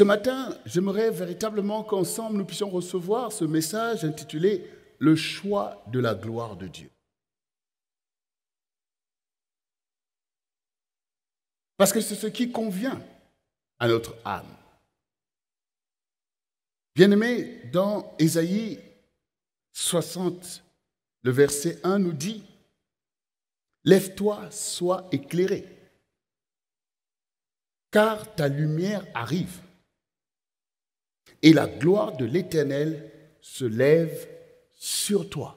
Ce matin, j'aimerais véritablement qu'ensemble nous puissions recevoir ce message intitulé « Le choix de la gloire de Dieu ». Parce que c'est ce qui convient à notre âme. Bien-aimé, dans Ésaïe 60, le verset 1 nous dit « Lève-toi, sois éclairé, car ta lumière arrive, et la gloire de l'Éternel se lève sur toi. »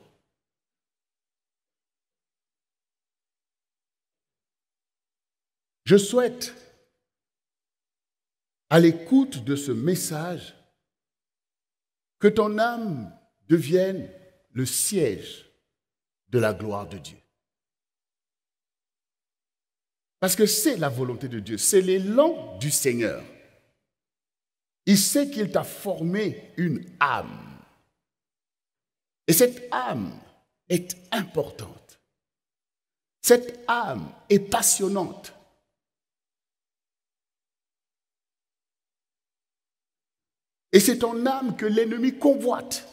Je souhaite, à l'écoute de ce message, que ton âme devienne le siège de la gloire de Dieu. Parce que c'est la volonté de Dieu, c'est l'élan du Seigneur. Il sait qu'il t'a formé une âme. Et cette âme est importante. Cette âme est passionnante. Et c'est ton âme que l'ennemi convoite.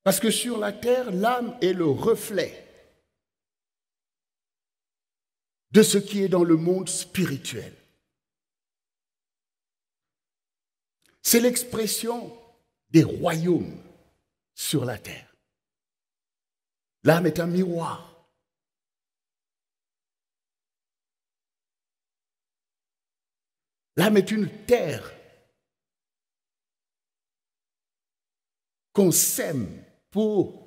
Parce que sur la terre, l'âme est le reflet de ce qui est dans le monde spirituel. C'est l'expression des royaumes sur la terre. L'âme est un miroir. L'âme est une terre qu'on sème pour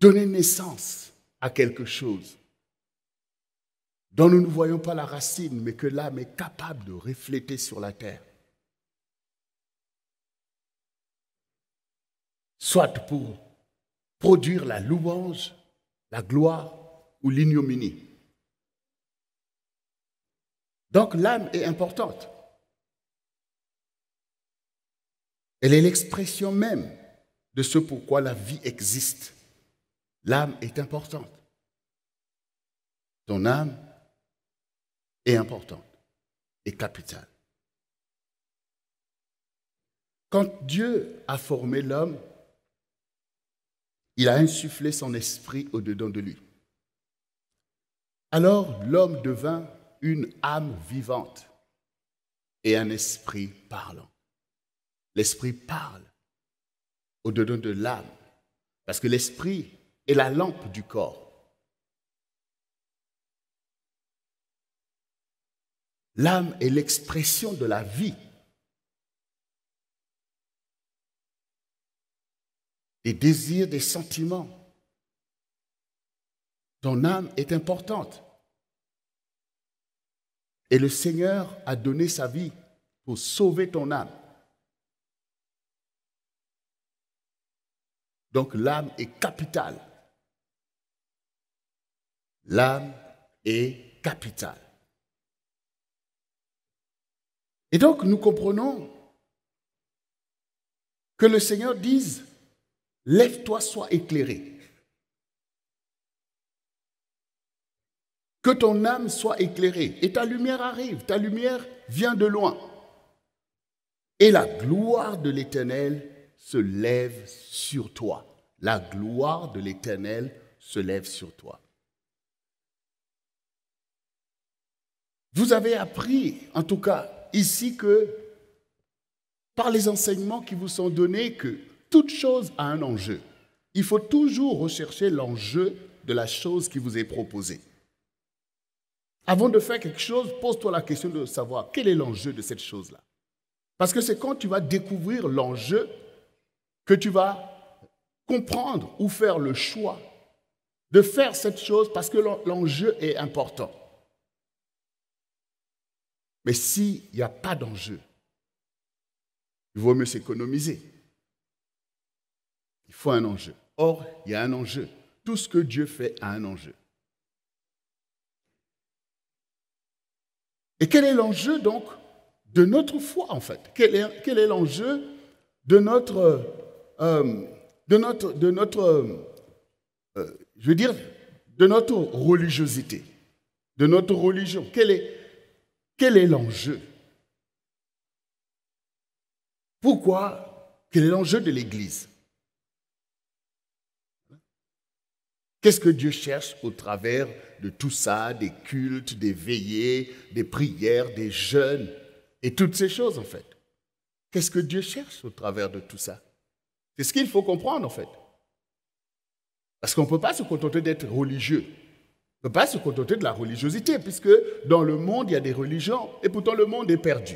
donner naissance à quelque chose dont nous ne voyons pas la racine, mais que l'âme est capable de refléter sur la terre. Soit pour produire la louange, la gloire ou l'ignominie. Donc l'âme est importante. Elle est l'expression même de ce pourquoi la vie existe. L'âme est importante. Ton âme est importante et capitale. Quand Dieu a formé l'homme, il a insufflé son esprit au-dedans de lui. Alors l'homme devint une âme vivante et un esprit parlant. L'esprit parle au-dedans de l'âme, parce que l'esprit est la lampe du corps. L'âme est l'expression de la vie, des désirs, des sentiments. Ton âme est importante. Et le Seigneur a donné sa vie pour sauver ton âme. Donc l'âme est capitale. L'âme est capitale. Et donc nous comprenons que le Seigneur dise « Lève-toi, sois éclairé ». Que ton âme soit éclairée et ta lumière arrive, ta lumière vient de loin. Et la gloire de l'Éternel se lève sur toi. La gloire de l'Éternel se lève sur toi. Vous avez appris, en tout cas ici, que par les enseignements qui vous sont donnés, que toute chose a un enjeu. Il faut toujours rechercher l'enjeu de la chose qui vous est proposée. Avant de faire quelque chose, pose-toi la question de savoir quel est l'enjeu de cette chose-là. Parce que c'est quand tu vas découvrir l'enjeu que tu vas comprendre ou faire le choix de faire cette chose parce que l'enjeu est important. Mais s'il n'y a pas d'enjeu, il vaut mieux s'économiser. Il faut un enjeu. Or, il y a un enjeu. Tout ce que Dieu fait a un enjeu. Et quel est l'enjeu donc de notre foi en fait? Quel est l'enjeu de notre religiosité? de notre religion? Quel est l'enjeu? Pourquoi? Quel est l'enjeu de l'Église? Qu'est-ce que Dieu cherche au travers de tout ça, des cultes, des veillées, des prières, des jeûnes et toutes ces choses en fait? Qu'est-ce que Dieu cherche au travers de tout ça? C'est ce qu'il faut comprendre en fait. Parce qu'on ne peut pas se contenter d'être religieux. On ne peut pas se contenter de la religiosité, puisque dans le monde, il y a des religions, et pourtant le monde est perdu.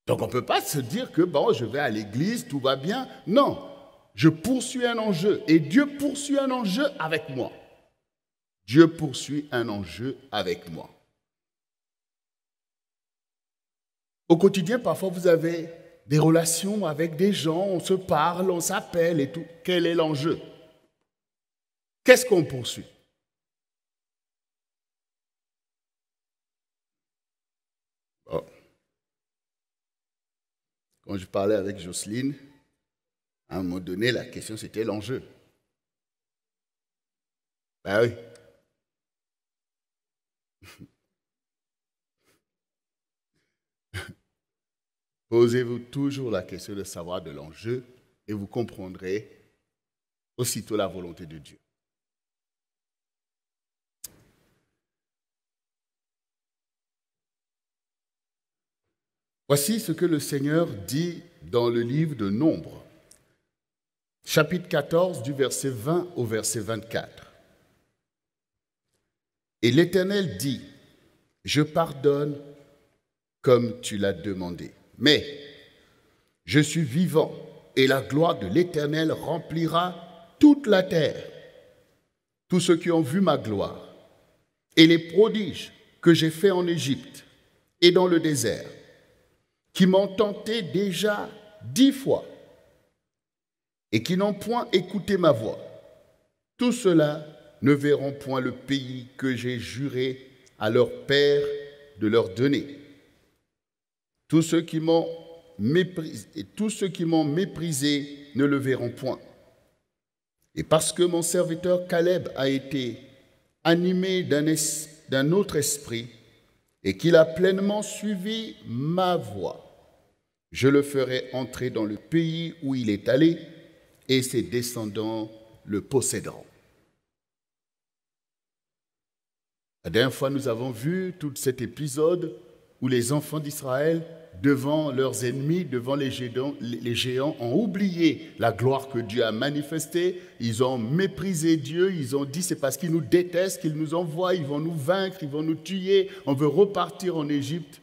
Donc on ne peut pas se dire que bon, je vais à l'église, tout va bien. Non, je poursuis un enjeu, et Dieu poursuit un enjeu avec moi. Dieu poursuit un enjeu avec moi. Au quotidien, parfois, vous avez des relations avec des gens, on se parle, on s'appelle et tout. Quel est l'enjeu? Qu'est-ce qu'on poursuit? Bon. Quand je parlais avec Jocelyne, à un moment donné, la question c'était l'enjeu. Ben oui. Posez-vous toujours la question de savoir de l'enjeu et vous comprendrez aussitôt la volonté de Dieu. Voici ce que le Seigneur dit dans le livre de Nombres, chapitre 14, du verset 20 au verset 24. Et l'Éternel dit, je pardonne comme tu l'as demandé, mais je suis vivant et la gloire de l'Éternel remplira toute la terre. Tous ceux qui ont vu ma gloire et les prodiges que j'ai faits en Égypte et dans le désert, qui m'ont tenté déjà 10 fois et qui n'ont point écouté ma voix, tous ceux-là ne verront point le pays que j'ai juré à leur père de leur donner. Tous ceux qui m'ont méprisé ne le verront point. Et parce que mon serviteur Caleb a été animé d'un autre esprit et qu'il a pleinement suivi ma voie, je le ferai entrer dans le pays où il est allé et ses descendants le posséderont. La dernière fois, nous avons vu tout cet épisode où les enfants d'Israël, devant leurs ennemis, devant les géants, ont oublié la gloire que Dieu a manifestée. Ils ont méprisé Dieu, ils ont dit c'est parce qu'ils nous détestent, qu'ils nous envoient, ils vont nous vaincre, ils vont nous tuer, on veut repartir en Égypte.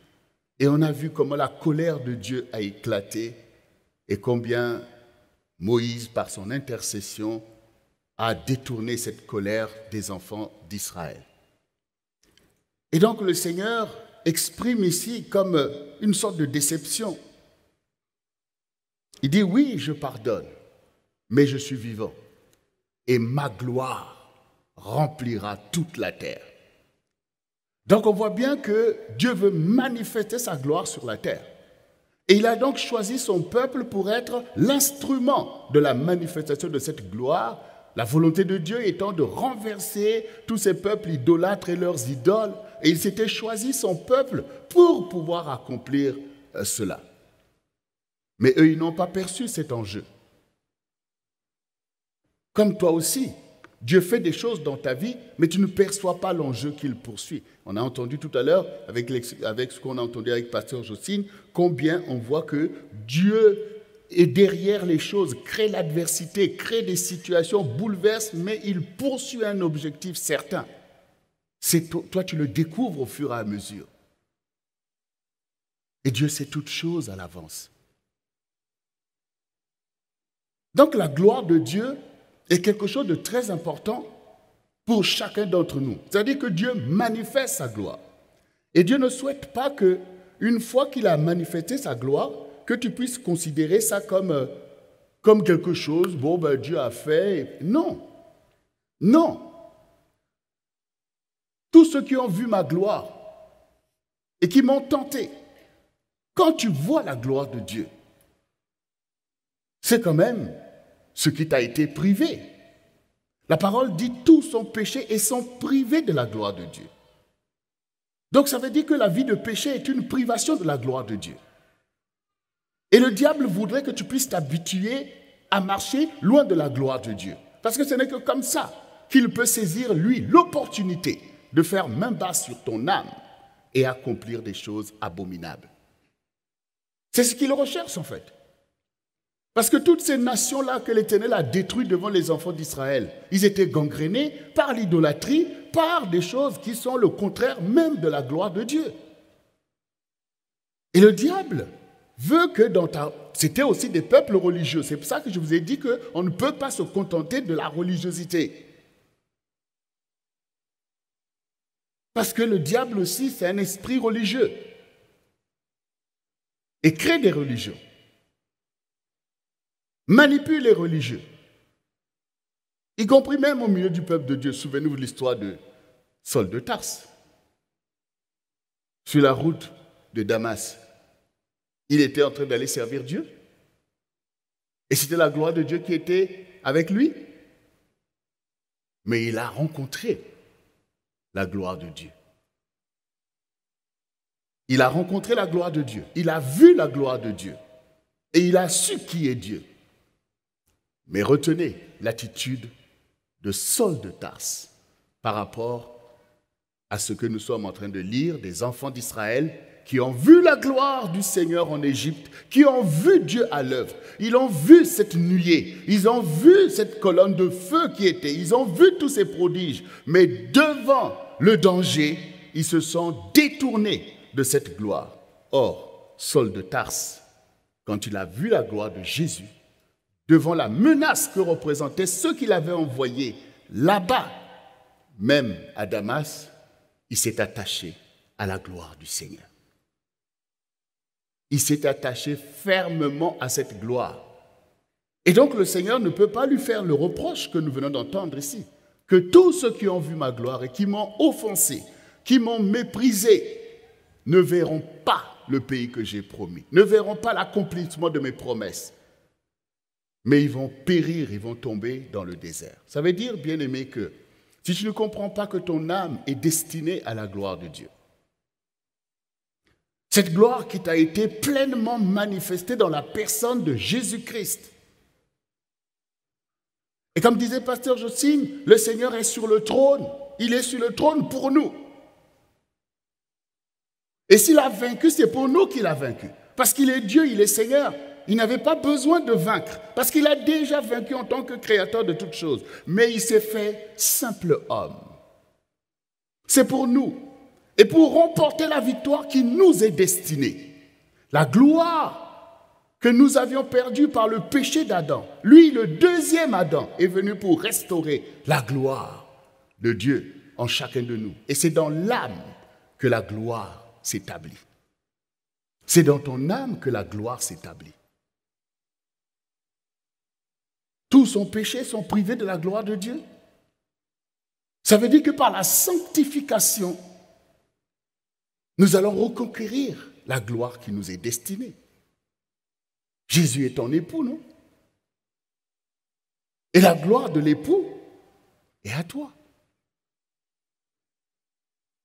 Et on a vu comment la colère de Dieu a éclaté et combien Moïse, par son intercession, a détourné cette colère des enfants d'Israël. Et donc le Seigneur exprime ici comme une sorte de déception. Il dit, oui, je pardonne, mais je suis vivant. Et ma gloire remplira toute la terre. Donc on voit bien que Dieu veut manifester sa gloire sur la terre. Et il a donc choisi son peuple pour être l'instrument de la manifestation de cette gloire, la volonté de Dieu étant de renverser tous ces peuples idolâtres et leurs idoles. Et il s'était choisi son peuple pour pouvoir accomplir cela. Mais eux, ils n'ont pas perçu cet enjeu. Comme toi aussi, Dieu fait des choses dans ta vie, mais tu ne perçois pas l'enjeu qu'il poursuit. On a entendu tout à l'heure, avec ce qu'on a entendu avec Pasteur Jocelyne, combien on voit que Dieu est derrière les choses, crée l'adversité, crée des situations, bouleverse, mais il poursuit un objectif certain. Toi, tu le découvres au fur et à mesure. Et Dieu sait toutes choses à l'avance. Donc la gloire de Dieu est quelque chose de très important pour chacun d'entre nous. C'est-à-dire que Dieu manifeste sa gloire. Et Dieu ne souhaite pas que, une fois qu'il a manifesté sa gloire, que tu puisses considérer ça comme quelque chose, bon, ben, Dieu a fait. Non. Non. Tous ceux qui ont vu ma gloire et qui m'ont tenté, quand tu vois la gloire de Dieu, c'est quand même ce qui t'a été privé. La parole dit tous sont péchés et sont privés de la gloire de Dieu. Donc ça veut dire que la vie de péché est une privation de la gloire de Dieu. Et le diable voudrait que tu puisses t'habituer à marcher loin de la gloire de Dieu. Parce que ce n'est que comme ça qu'il peut saisir, lui, l'opportunité de faire main basse sur ton âme et accomplir des choses abominables. C'est ce qu'il recherche en fait. Parce que toutes ces nations-là que l'Éternel a détruites devant les enfants d'Israël, ils étaient gangrénés par l'idolâtrie, par des choses qui sont le contraire même de la gloire de Dieu. Et le diable veut que dans ta... C'était aussi des peuples religieux. C'est pour ça que je vous ai dit qu'on ne peut pas se contenter de la religiosité. Parce que le diable aussi, c'est un esprit religieux. Et crée des religions. Manipule les religieux. Y compris même au milieu du peuple de Dieu. Souvenez-vous de l'histoire de Saul de Tarse. Sur la route de Damas. Il était en train d'aller servir Dieu. Et c'était la gloire de Dieu qui était avec lui. Mais il a rencontré la gloire de Dieu. Il a rencontré la gloire de Dieu. Il a vu la gloire de Dieu. Et il a su qui est Dieu. Mais retenez l'attitude de Saul de Tarse par rapport à ce que nous sommes en train de lire des enfants d'Israël qui ont vu la gloire du Seigneur en Égypte, qui ont vu Dieu à l'œuvre. Ils ont vu cette nuée, ils ont vu cette colonne de feu qui était, ils ont vu tous ces prodiges. Mais devant le danger, ils se sont détournés de cette gloire. Or, Saul de Tarse, quand il a vu la gloire de Jésus, devant la menace que représentaient ceux qu'il avait envoyés là-bas, même à Damas, il s'est attaché à la gloire du Seigneur. Il s'est attaché fermement à cette gloire. Et donc le Seigneur ne peut pas lui faire le reproche que nous venons d'entendre ici, que tous ceux qui ont vu ma gloire et qui m'ont offensé, qui m'ont méprisé, ne verront pas le pays que j'ai promis, ne verront pas l'accomplissement de mes promesses. Mais ils vont périr, ils vont tomber dans le désert. Ça veut dire, bien-aimé, que si tu ne comprends pas que ton âme est destinée à la gloire de Dieu, cette gloire qui t'a été pleinement manifestée dans la personne de Jésus-Christ. Et comme disait Pasteur Jocelyne, le Seigneur est sur le trône. Il est sur le trône pour nous. Et s'il a vaincu, c'est pour nous qu'il a vaincu. Parce qu'il est Dieu, il est Seigneur. Il n'avait pas besoin de vaincre, parce qu'il a déjà vaincu en tant que créateur de toutes choses. Mais il s'est fait simple homme. C'est pour nous. Et pour remporter la victoire qui nous est destinée. La gloire que nous avions perdue par le péché d'Adam. Lui, le deuxième Adam, est venu pour restaurer la gloire de Dieu en chacun de nous. Et c'est dans l'âme que la gloire s'établit. C'est dans ton âme que la gloire s'établit. Tous son péché sont privés de la gloire de Dieu. Ça veut dire que par la sanctification, nous allons reconquérir la gloire qui nous est destinée. Jésus est ton époux, non? Et la gloire de l'époux est à toi.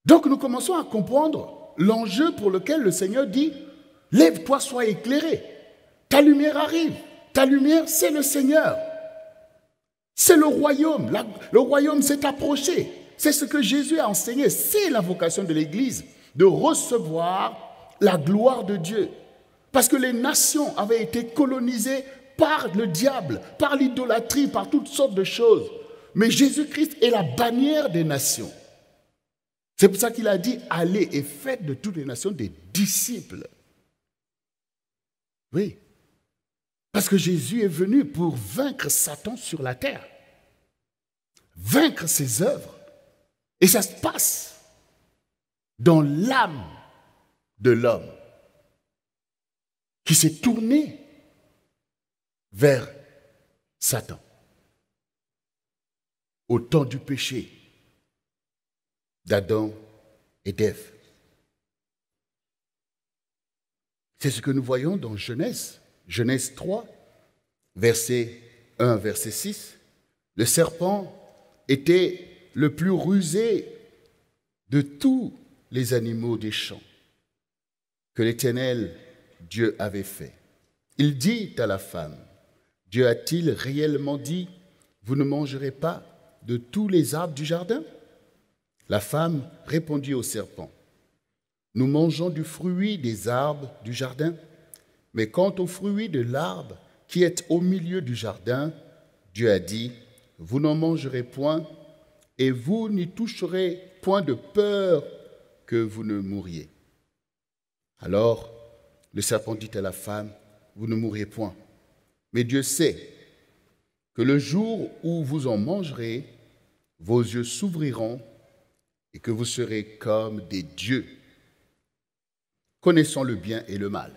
Donc nous commençons à comprendre l'enjeu pour lequel le Seigneur dit « Lève-toi, sois éclairé. Ta lumière arrive. Ta lumière, c'est le Seigneur. C'est le royaume. Le royaume s'est approché. C'est ce que Jésus a enseigné. C'est la vocation de l'Église, de recevoir la gloire de Dieu. Parce que les nations avaient été colonisées par le diable, par l'idolâtrie, par toutes sortes de choses. Mais Jésus-Christ est la bannière des nations. C'est pour ça qu'il a dit, allez et faites de toutes les nations des disciples. Oui. Parce que Jésus est venu pour vaincre Satan sur la terre. Vaincre ses œuvres. Et ça se passe dans l'âme de l'homme qui s'est tourné vers Satan au temps du péché d'Adam et d'Ève. C'est ce que nous voyons dans Genèse 3, verset 1, verset 6. Le serpent était le plus rusé de tous les animaux des champs que l'Éternel Dieu avait fait. Il dit à la femme, Dieu a-t-il réellement dit, vous ne mangerez pas de tous les arbres du jardin? La femme répondit au serpent, nous mangeons du fruit des arbres du jardin, mais quant au fruit de l'arbre qui est au milieu du jardin, Dieu a dit, vous n'en mangerez point et vous n'y toucherez point de peur que vous ne mouriez. Alors le serpent dit à la femme, vous ne mourrez point, mais Dieu sait que le jour où vous en mangerez, vos yeux s'ouvriront et que vous serez comme des dieux, connaissant le bien et le mal.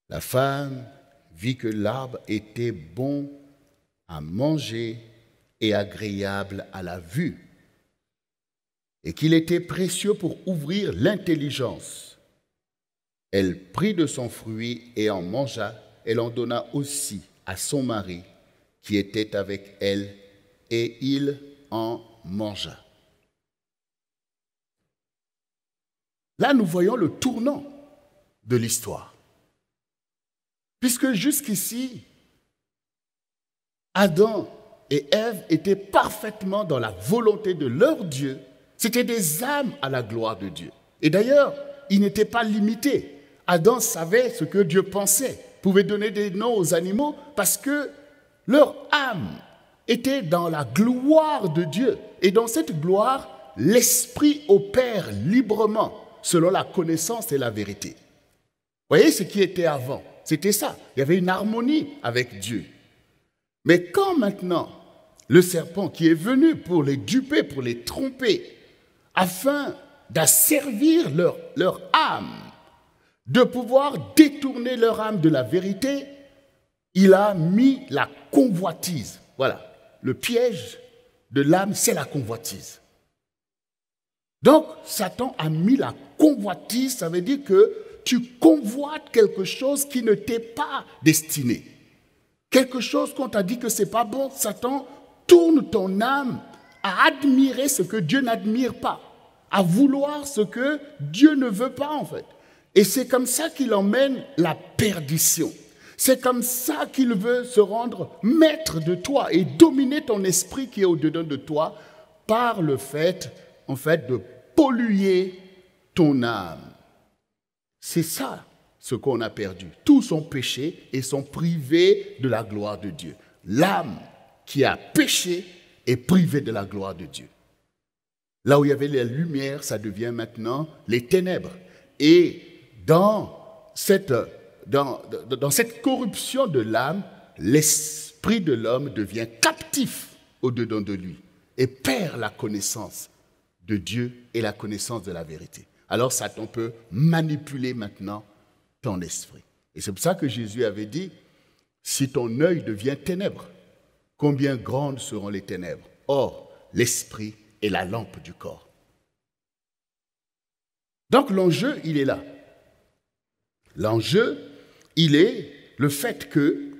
La femme vit que l'arbre était bon à manger et agréable à la vue, et qu'il était précieux pour ouvrir l'intelligence. Elle prit de son fruit et en mangea. Elle en donna aussi à son mari qui était avec elle, et il en mangea. Là, nous voyons le tournant de l'histoire. Puisque jusqu'ici, Adam et Ève étaient parfaitement dans la volonté de leur Dieu. C'étaient des âmes à la gloire de Dieu. Et d'ailleurs, ils n'étaient pas limités. Adam savait ce que Dieu pensait, pouvait donner des noms aux animaux parce que leur âme était dans la gloire de Dieu. Et dans cette gloire, l'esprit opère librement selon la connaissance et la vérité. Vous voyez ce qui était avant? C'était ça. Il y avait une harmonie avec Dieu. Mais quand maintenant, le serpent qui est venu pour les duper, pour les tromper, afin d'asservir leur âme, de pouvoir détourner leur âme de la vérité, il a mis la convoitise. Voilà, le piège de l'âme, c'est la convoitise. Donc, Satan a mis la convoitise, ça veut dire que tu convoites quelque chose qui ne t'est pas destiné. Quelque chose qu'on t'a dit que ce n'est pas bon, Satan tourne ton âme à admirer ce que Dieu n'admire pas, à vouloir ce que Dieu ne veut pas en fait. Et c'est comme ça qu'il emmène la perdition. C'est comme ça qu'il veut se rendre maître de toi et dominer ton esprit qui est au-dedans de toi par le fait, en fait, de polluer ton âme. C'est ça ce qu'on a perdu. Tous sont péchés et sont privés de la gloire de Dieu. L'âme qui a péché est privée de la gloire de Dieu. Là où il y avait la lumière, ça devient maintenant les ténèbres. Et dans cette corruption de l'âme, l'esprit de l'homme devient captif au-dedans de lui et perd la connaissance de Dieu et la connaissance de la vérité. Alors Satan peut manipuler maintenant ton esprit. Et c'est pour ça que Jésus avait dit, si ton œil devient ténèbre, combien grandes seront les ténèbres? Or, l'esprit est la lampe du corps. Donc l'enjeu, il est là. L'enjeu, il est le fait que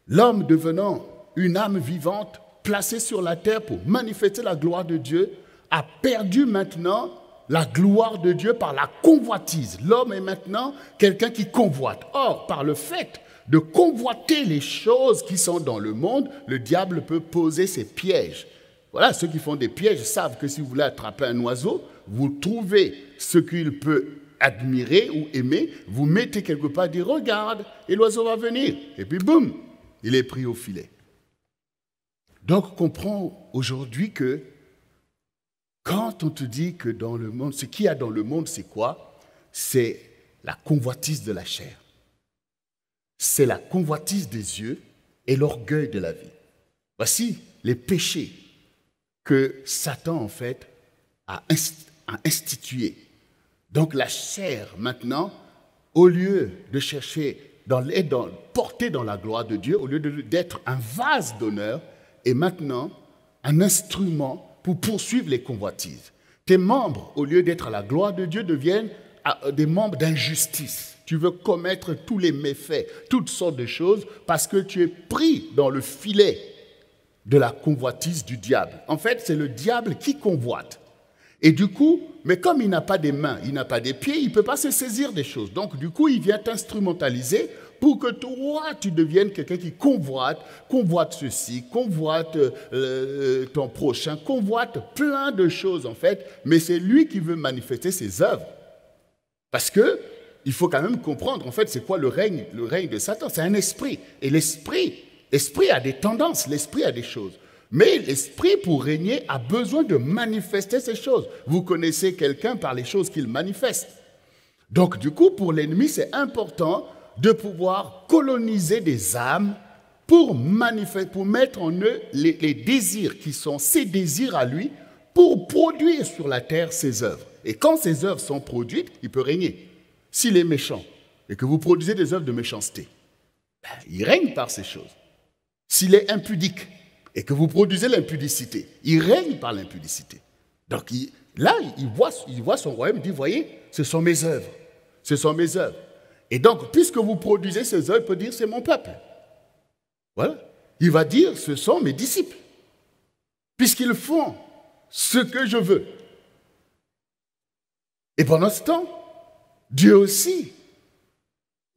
l'homme devenant une âme vivante, placée sur la terre pour manifester la gloire de Dieu, a perdu maintenant la gloire de Dieu par la convoitise. L'homme est maintenant quelqu'un qui convoite. Or, par le fait de convoiter les choses qui sont dans le monde, le diable peut poser ses pièges. Voilà, ceux qui font des pièges savent que si vous voulez attraper un oiseau, vous trouvez ce qu'il peut admirer ou aimer, vous mettez quelque part, dites regarde, et l'oiseau va venir. Et puis boum, il est pris au filet. Donc, comprends aujourd'hui que quand on te dit que dans le monde, ce qu'il y a dans le monde, c'est quoi? C'est la convoitise de la chair. C'est la convoitise des yeux et l'orgueil de la vie. Voici les péchés que Satan, en fait, a institués. Donc la chair, maintenant, au lieu de chercher, porter dans la gloire de Dieu, au lieu d'être un vase d'honneur, est maintenant un instrument pour poursuivre les convoitises. Tes membres, au lieu d'être à la gloire de Dieu, deviennent des membres d'injustice. Tu veux commettre tous les méfaits, toutes sortes de choses, parce que tu es pris dans le filet de la convoitise du diable. En fait, c'est le diable qui convoite. Et du coup, mais comme il n'a pas des mains, il n'a pas des pieds, il ne peut pas se saisir des choses. Donc du coup, il vient t'instrumentaliser pour que toi, tu deviennes quelqu'un qui convoite ceci, convoite ton prochain, convoite plein de choses en fait, mais c'est lui qui veut manifester ses œuvres. Parce que il faut quand même comprendre, en fait, c'est quoi le règne de Satan? C'est un esprit. Et l'esprit a des tendances, l'esprit a des choses. Mais l'esprit, pour régner, a besoin de manifester ces choses. Vous connaissez quelqu'un par les choses qu'il manifeste. Donc, du coup, pour l'ennemi, c'est important de pouvoir coloniser des âmes pour mettre en eux les désirs qui sont ses désirs à lui, pour produire sur la terre ses œuvres. Et quand ces œuvres sont produites, il peut régner. S'il est méchant et que vous produisez des œuvres de méchanceté, il règne par ces choses. S'il est impudique et que vous produisez l'impudicité, il règne par l'impudicité. Donc là, il voit son royaume, il dit, voyez, ce sont mes œuvres. Ce sont mes œuvres. Et donc, puisque vous produisez ces œuvres, il peut dire, c'est mon peuple. Voilà. Il va dire, ce sont mes disciples. Puisqu'ils font ce que je veux. Et pendant ce temps, Dieu aussi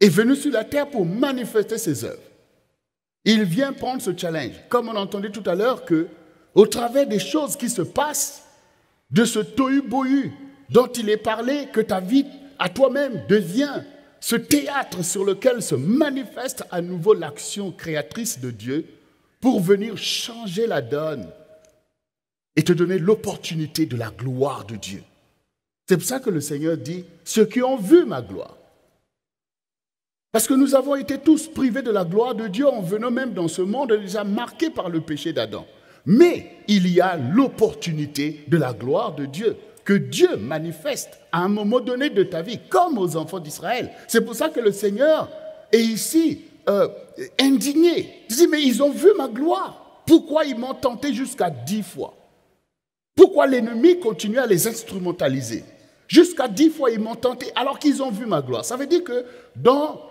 est venu sur la terre pour manifester ses œuvres. Il vient prendre ce challenge. Comme on entendait tout à l'heure que, au travers des choses qui se passent, de ce tohu-bohu dont il est parlé, que ta vie à toi-même devient ce théâtre sur lequel se manifeste à nouveau l'action créatrice de Dieu pour venir changer la donne et te donner l'opportunité de la gloire de Dieu. C'est pour ça que le Seigneur dit, ceux qui ont vu ma gloire. Parce que nous avons été tous privés de la gloire de Dieu en venant même dans ce monde déjà marqué par le péché d'Adam. Mais il y a l'opportunité de la gloire de Dieu, que Dieu manifeste à un moment donné de ta vie, comme aux enfants d'Israël. C'est pour ça que le Seigneur est ici indigné. Il dit, mais ils ont vu ma gloire. Pourquoi ils m'ont tenté jusqu'à 10 fois? Pourquoi l'ennemi continue à les instrumentaliser? Jusqu'à 10 fois, ils m'ont tenté alors qu'ils ont vu ma gloire. Ça veut dire que dans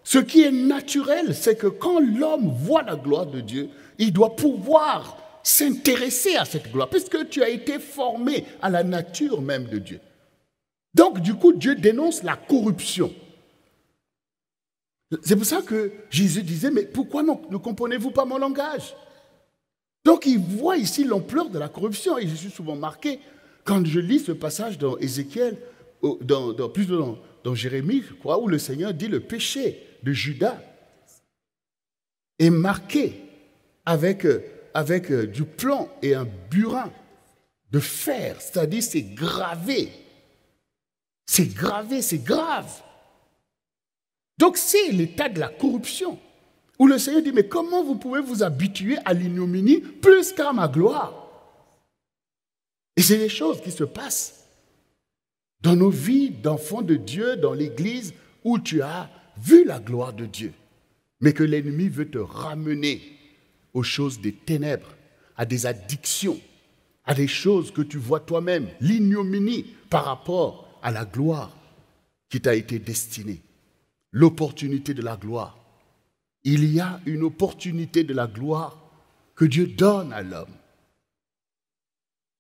ce qui est naturel, c'est que quand l'homme voit la gloire de Dieu, il doit pouvoir s'intéresser à cette gloire, puisque tu as été formé à la nature même de Dieu. Donc, du coup, Dieu dénonce la corruption. C'est pour ça que Jésus disait, mais pourquoi ne comprenez-vous pas mon langage? Donc, il voit ici l'ampleur de la corruption. Et je suis souvent marqué, quand je lis ce passage dans Ézéchiel, dans Jérémie, je crois, où le Seigneur dit le péché de Juda est marqué avec du plomb et un burin de fer. C'est-à-dire, c'est gravé. C'est gravé, c'est grave. Donc, c'est l'état de la corruption. Où le Seigneur dit, mais comment vous pouvez vous habituer à l'ignominie plus qu'à ma gloire? Et c'est des choses qui se passent dans nos vies d'enfants de Dieu, dans l'Église, où tu as vu la gloire de Dieu, mais que l'ennemi veut te ramener aux choses des ténèbres, à des addictions, à des choses que tu vois toi-même, l'ignominie par rapport à la gloire qui t'a été destinée, l'opportunité de la gloire. Il y a une opportunité de la gloire que Dieu donne à l'homme.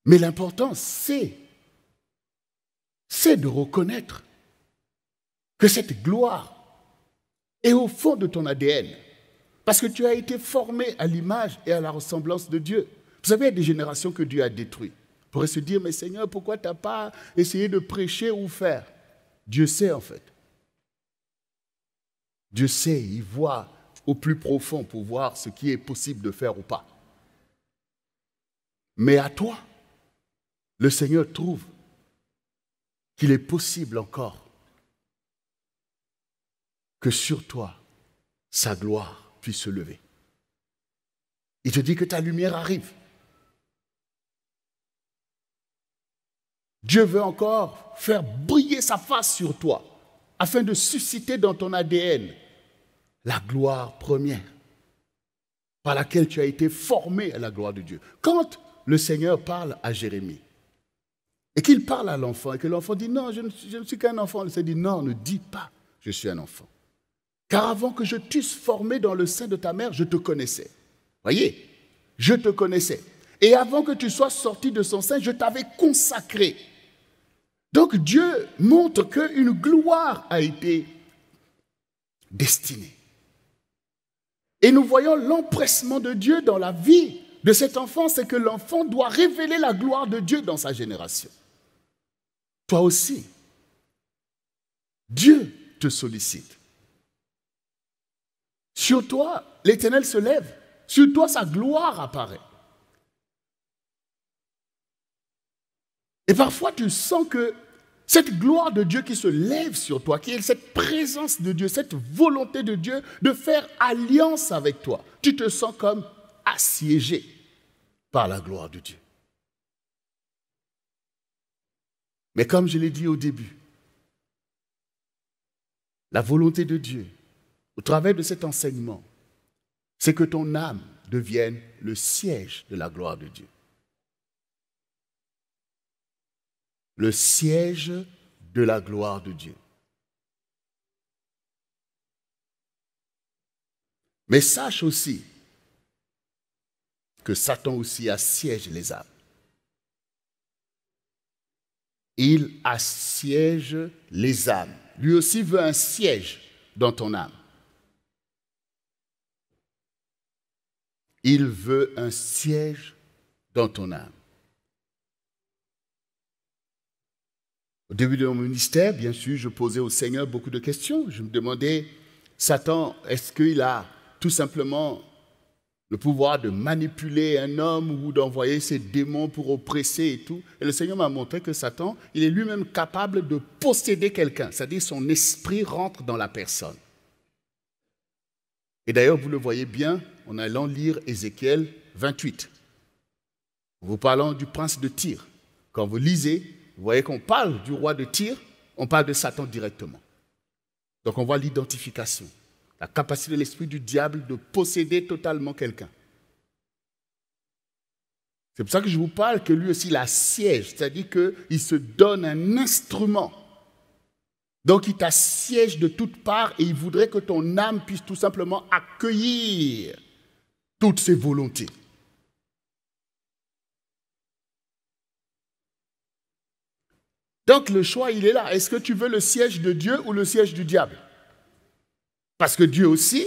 Mais l'important, c'est de reconnaître que cette gloire est au fond de ton ADN. Parce que tu as été formé à l'image et à la ressemblance de Dieu. Vous savez, il y a des générations que Dieu a détruites. On pourrait se dire, mais Seigneur, pourquoi tu n'as pas essayé de prêcher ou faire? Dieu sait en fait. Dieu sait, il voit au plus profond pour voir ce qui est possible de faire ou pas. Mais à toi, le Seigneur trouve qu'il est possible encore que sur toi, sa gloire puisse se lever. Il te dit que ta lumière arrive. Dieu veut encore faire briller sa face sur toi afin de susciter dans ton ADN la gloire première par laquelle tu as été formé à la gloire de Dieu. Quand le Seigneur parle à Jérémie et qu'il parle à l'enfant et que l'enfant dit « Non, je ne suis qu'un enfant », le Seigneur dit « Non, ne dis pas « Je suis un enfant ». Car avant que je t'eusse formé dans le sein de ta mère, je te connaissais. Voyez, je te connaissais. Et avant que tu sois sorti de son sein, je t'avais consacré. Donc Dieu montre qu'une gloire a été destinée. Et nous voyons l'empressement de Dieu dans la vie de cet enfant, c'est que l'enfant doit révéler la gloire de Dieu dans sa génération. Toi aussi, Dieu te sollicite. Sur toi, l'Éternel se lève. Sur toi, sa gloire apparaît. Et parfois, tu sens que cette gloire de Dieu qui se lève sur toi, qui est cette présence de Dieu, cette volonté de Dieu de faire alliance avec toi, tu te sens comme assiégé par la gloire de Dieu. Mais comme je l'ai dit au début, la volonté de Dieu, au travers de cet enseignement, c'est que ton âme devienne le siège de la gloire de Dieu. Le siège de la gloire de Dieu. Mais sache aussi que Satan aussi assiège les âmes. Il assiège les âmes. Lui aussi veut un siège dans ton âme. Il veut un siège dans ton âme. Au début de mon ministère, bien sûr, je posais au Seigneur beaucoup de questions. Je me demandais, Satan, est-ce qu'il a tout simplement le pouvoir de manipuler un homme ou d'envoyer ses démons pour oppresser et tout? Et le Seigneur m'a montré que Satan, il est lui-même capable de posséder quelqu'un, c'est-à-dire son esprit rentre dans la personne. Et d'ailleurs, vous le voyez bien en allant lire Ézéchiel 28. En vous parlant du prince de Tyr. Quand vous lisez, vous voyez qu'on parle du roi de Tyr, on parle de Satan directement. Donc on voit l'identification, la capacité de l'esprit du diable de posséder totalement quelqu'un. C'est pour ça que je vous parle que lui aussi il assiège, c'est-à-dire qu'il se donne un instrument. Donc il t'assiège de toutes parts et il voudrait que ton âme puisse tout simplement accueillir toutes ses volontés. Donc le choix, il est là. Est-ce que tu veux le siège de Dieu ou le siège du diable? Parce que Dieu aussi,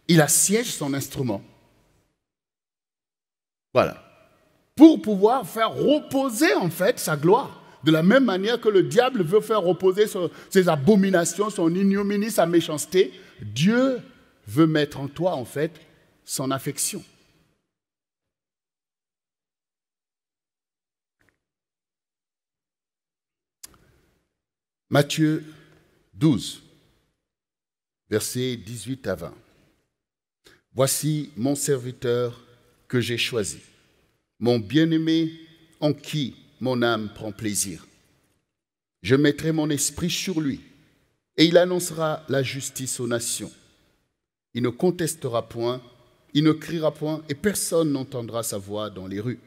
il assiège son instrument. Voilà. Pour pouvoir faire reposer en fait sa gloire. De la même manière que le diable veut faire reposer ses abominations, son ignominie, sa méchanceté, Dieu veut mettre en toi en fait son affection. Matthieu 12, versets 18 à 20. Voici mon serviteur que j'ai choisi, mon bien-aimé en qui mon âme prend plaisir. Je mettrai mon esprit sur lui et il annoncera la justice aux nations. Il ne contestera point, il ne criera point et personne n'entendra sa voix dans les rues.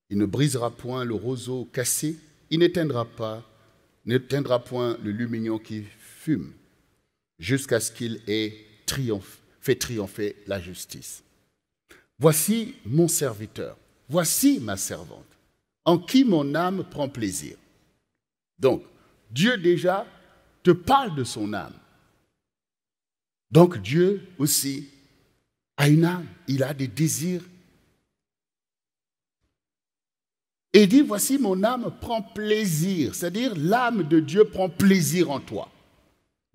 Il ne brisera point le roseau cassé, il n'éteindra point le lumignon qui fume, jusqu'à ce qu'il ait fait triompher la justice. Voici mon serviteur, voici ma servante, en qui mon âme prend plaisir. Donc, Dieu déjà te parle de son âme. Donc, Dieu aussi a une âme, il a des désirs. Et il dit, voici mon âme prend plaisir, c'est-à-dire l'âme de Dieu prend plaisir en toi.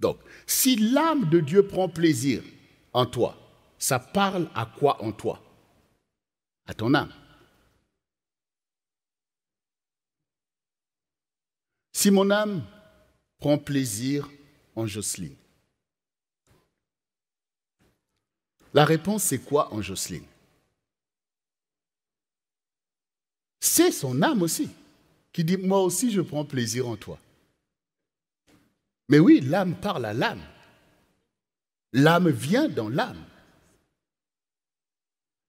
Donc, si l'âme de Dieu prend plaisir en toi, ça parle à quoi en toi? À ton âme. Si mon âme prend plaisir en Jocelyne, la réponse c'est quoi en Jocelyne? C'est son âme aussi qui dit, moi aussi je prends plaisir en toi. Mais oui, l'âme parle à l'âme. L'âme vient dans l'âme.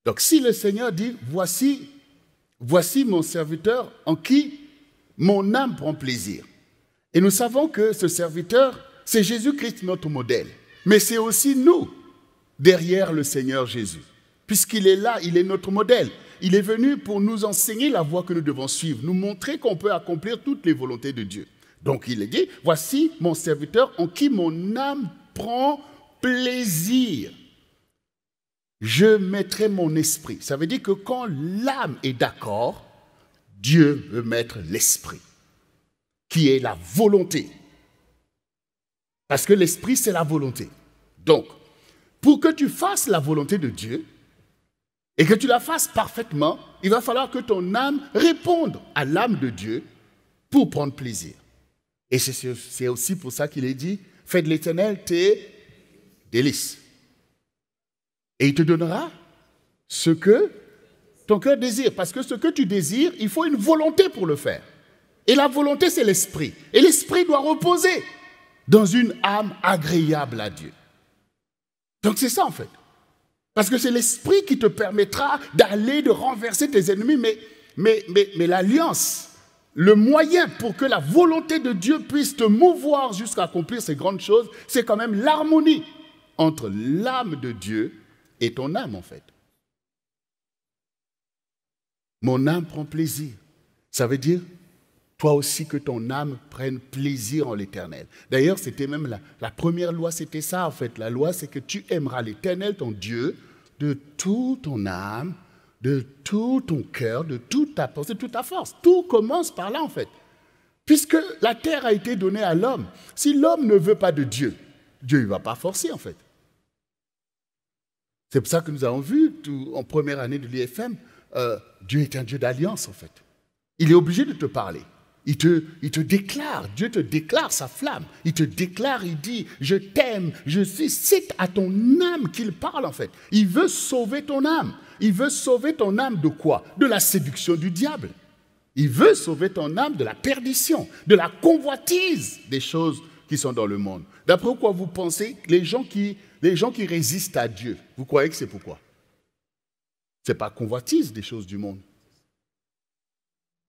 Donc si le Seigneur dit, voici mon serviteur en qui mon âme prend plaisir. Et nous savons que ce serviteur, c'est Jésus-Christ notre modèle. Mais c'est aussi nous, derrière le Seigneur Jésus. puisqu'il est là, il est notre modèle. Il est venu pour nous enseigner la voie que nous devons suivre, nous montrer qu'on peut accomplir toutes les volontés de Dieu. Donc il est dit, voici mon serviteur en qui mon âme prend plaisir. Je mettrai mon esprit. Ça veut dire que quand l'âme est d'accord, Dieu veut mettre l'esprit, qui est la volonté. Parce que l'esprit, c'est la volonté. Donc, pour que tu fasses la volonté de Dieu, et que tu la fasses parfaitement, il va falloir que ton âme réponde à l'âme de Dieu pour prendre plaisir. Et c'est aussi pour ça qu'il est dit, fais de l'Éternel tes délices. Et il te donnera ce que ton cœur désire. Parce que ce que tu désires, il faut une volonté pour le faire. Et la volonté, c'est l'esprit. Et l'esprit doit reposer dans une âme agréable à Dieu. Donc c'est ça en fait. Parce que c'est l'esprit qui te permettra d'aller, de renverser tes ennemis. Mais l'alliance, le moyen pour que la volonté de Dieu puisse te mouvoir jusqu'à accomplir ces grandes choses, c'est quand même l'harmonie entre l'âme de Dieu et ton âme en fait. Mon âme prend plaisir. Ça veut dire, toi aussi, que ton âme prenne plaisir en l'Éternel. D'ailleurs, c'était même la première loi, c'était ça en fait. La loi, c'est que tu aimeras l'Éternel, ton Dieu, de toute ton âme, de tout ton cœur, de toute ta pensée, de toute ta force. Tout commence par là en fait. Puisque la terre a été donnée à l'homme. Si l'homme ne veut pas de Dieu, Dieu ne va pas forcer en fait. C'est pour ça que nous avons vu en première année de l'IFM, Dieu est un Dieu d'alliance en fait. Il est obligé de te parler. Il te déclare, Dieu te déclare sa flamme. Il te déclare, il dit, je t'aime, je suis. C'est à ton âme qu'il parle en fait. Il veut sauver ton âme. Il veut sauver ton âme de quoi? De la séduction du diable. Il veut sauver ton âme de la perdition, de la convoitise des choses qui sont dans le monde. D'après quoi vous pensez, les gens qui résistent à Dieu, vous croyez que c'est pourquoi? Ce n'est pas convoitise des choses du monde.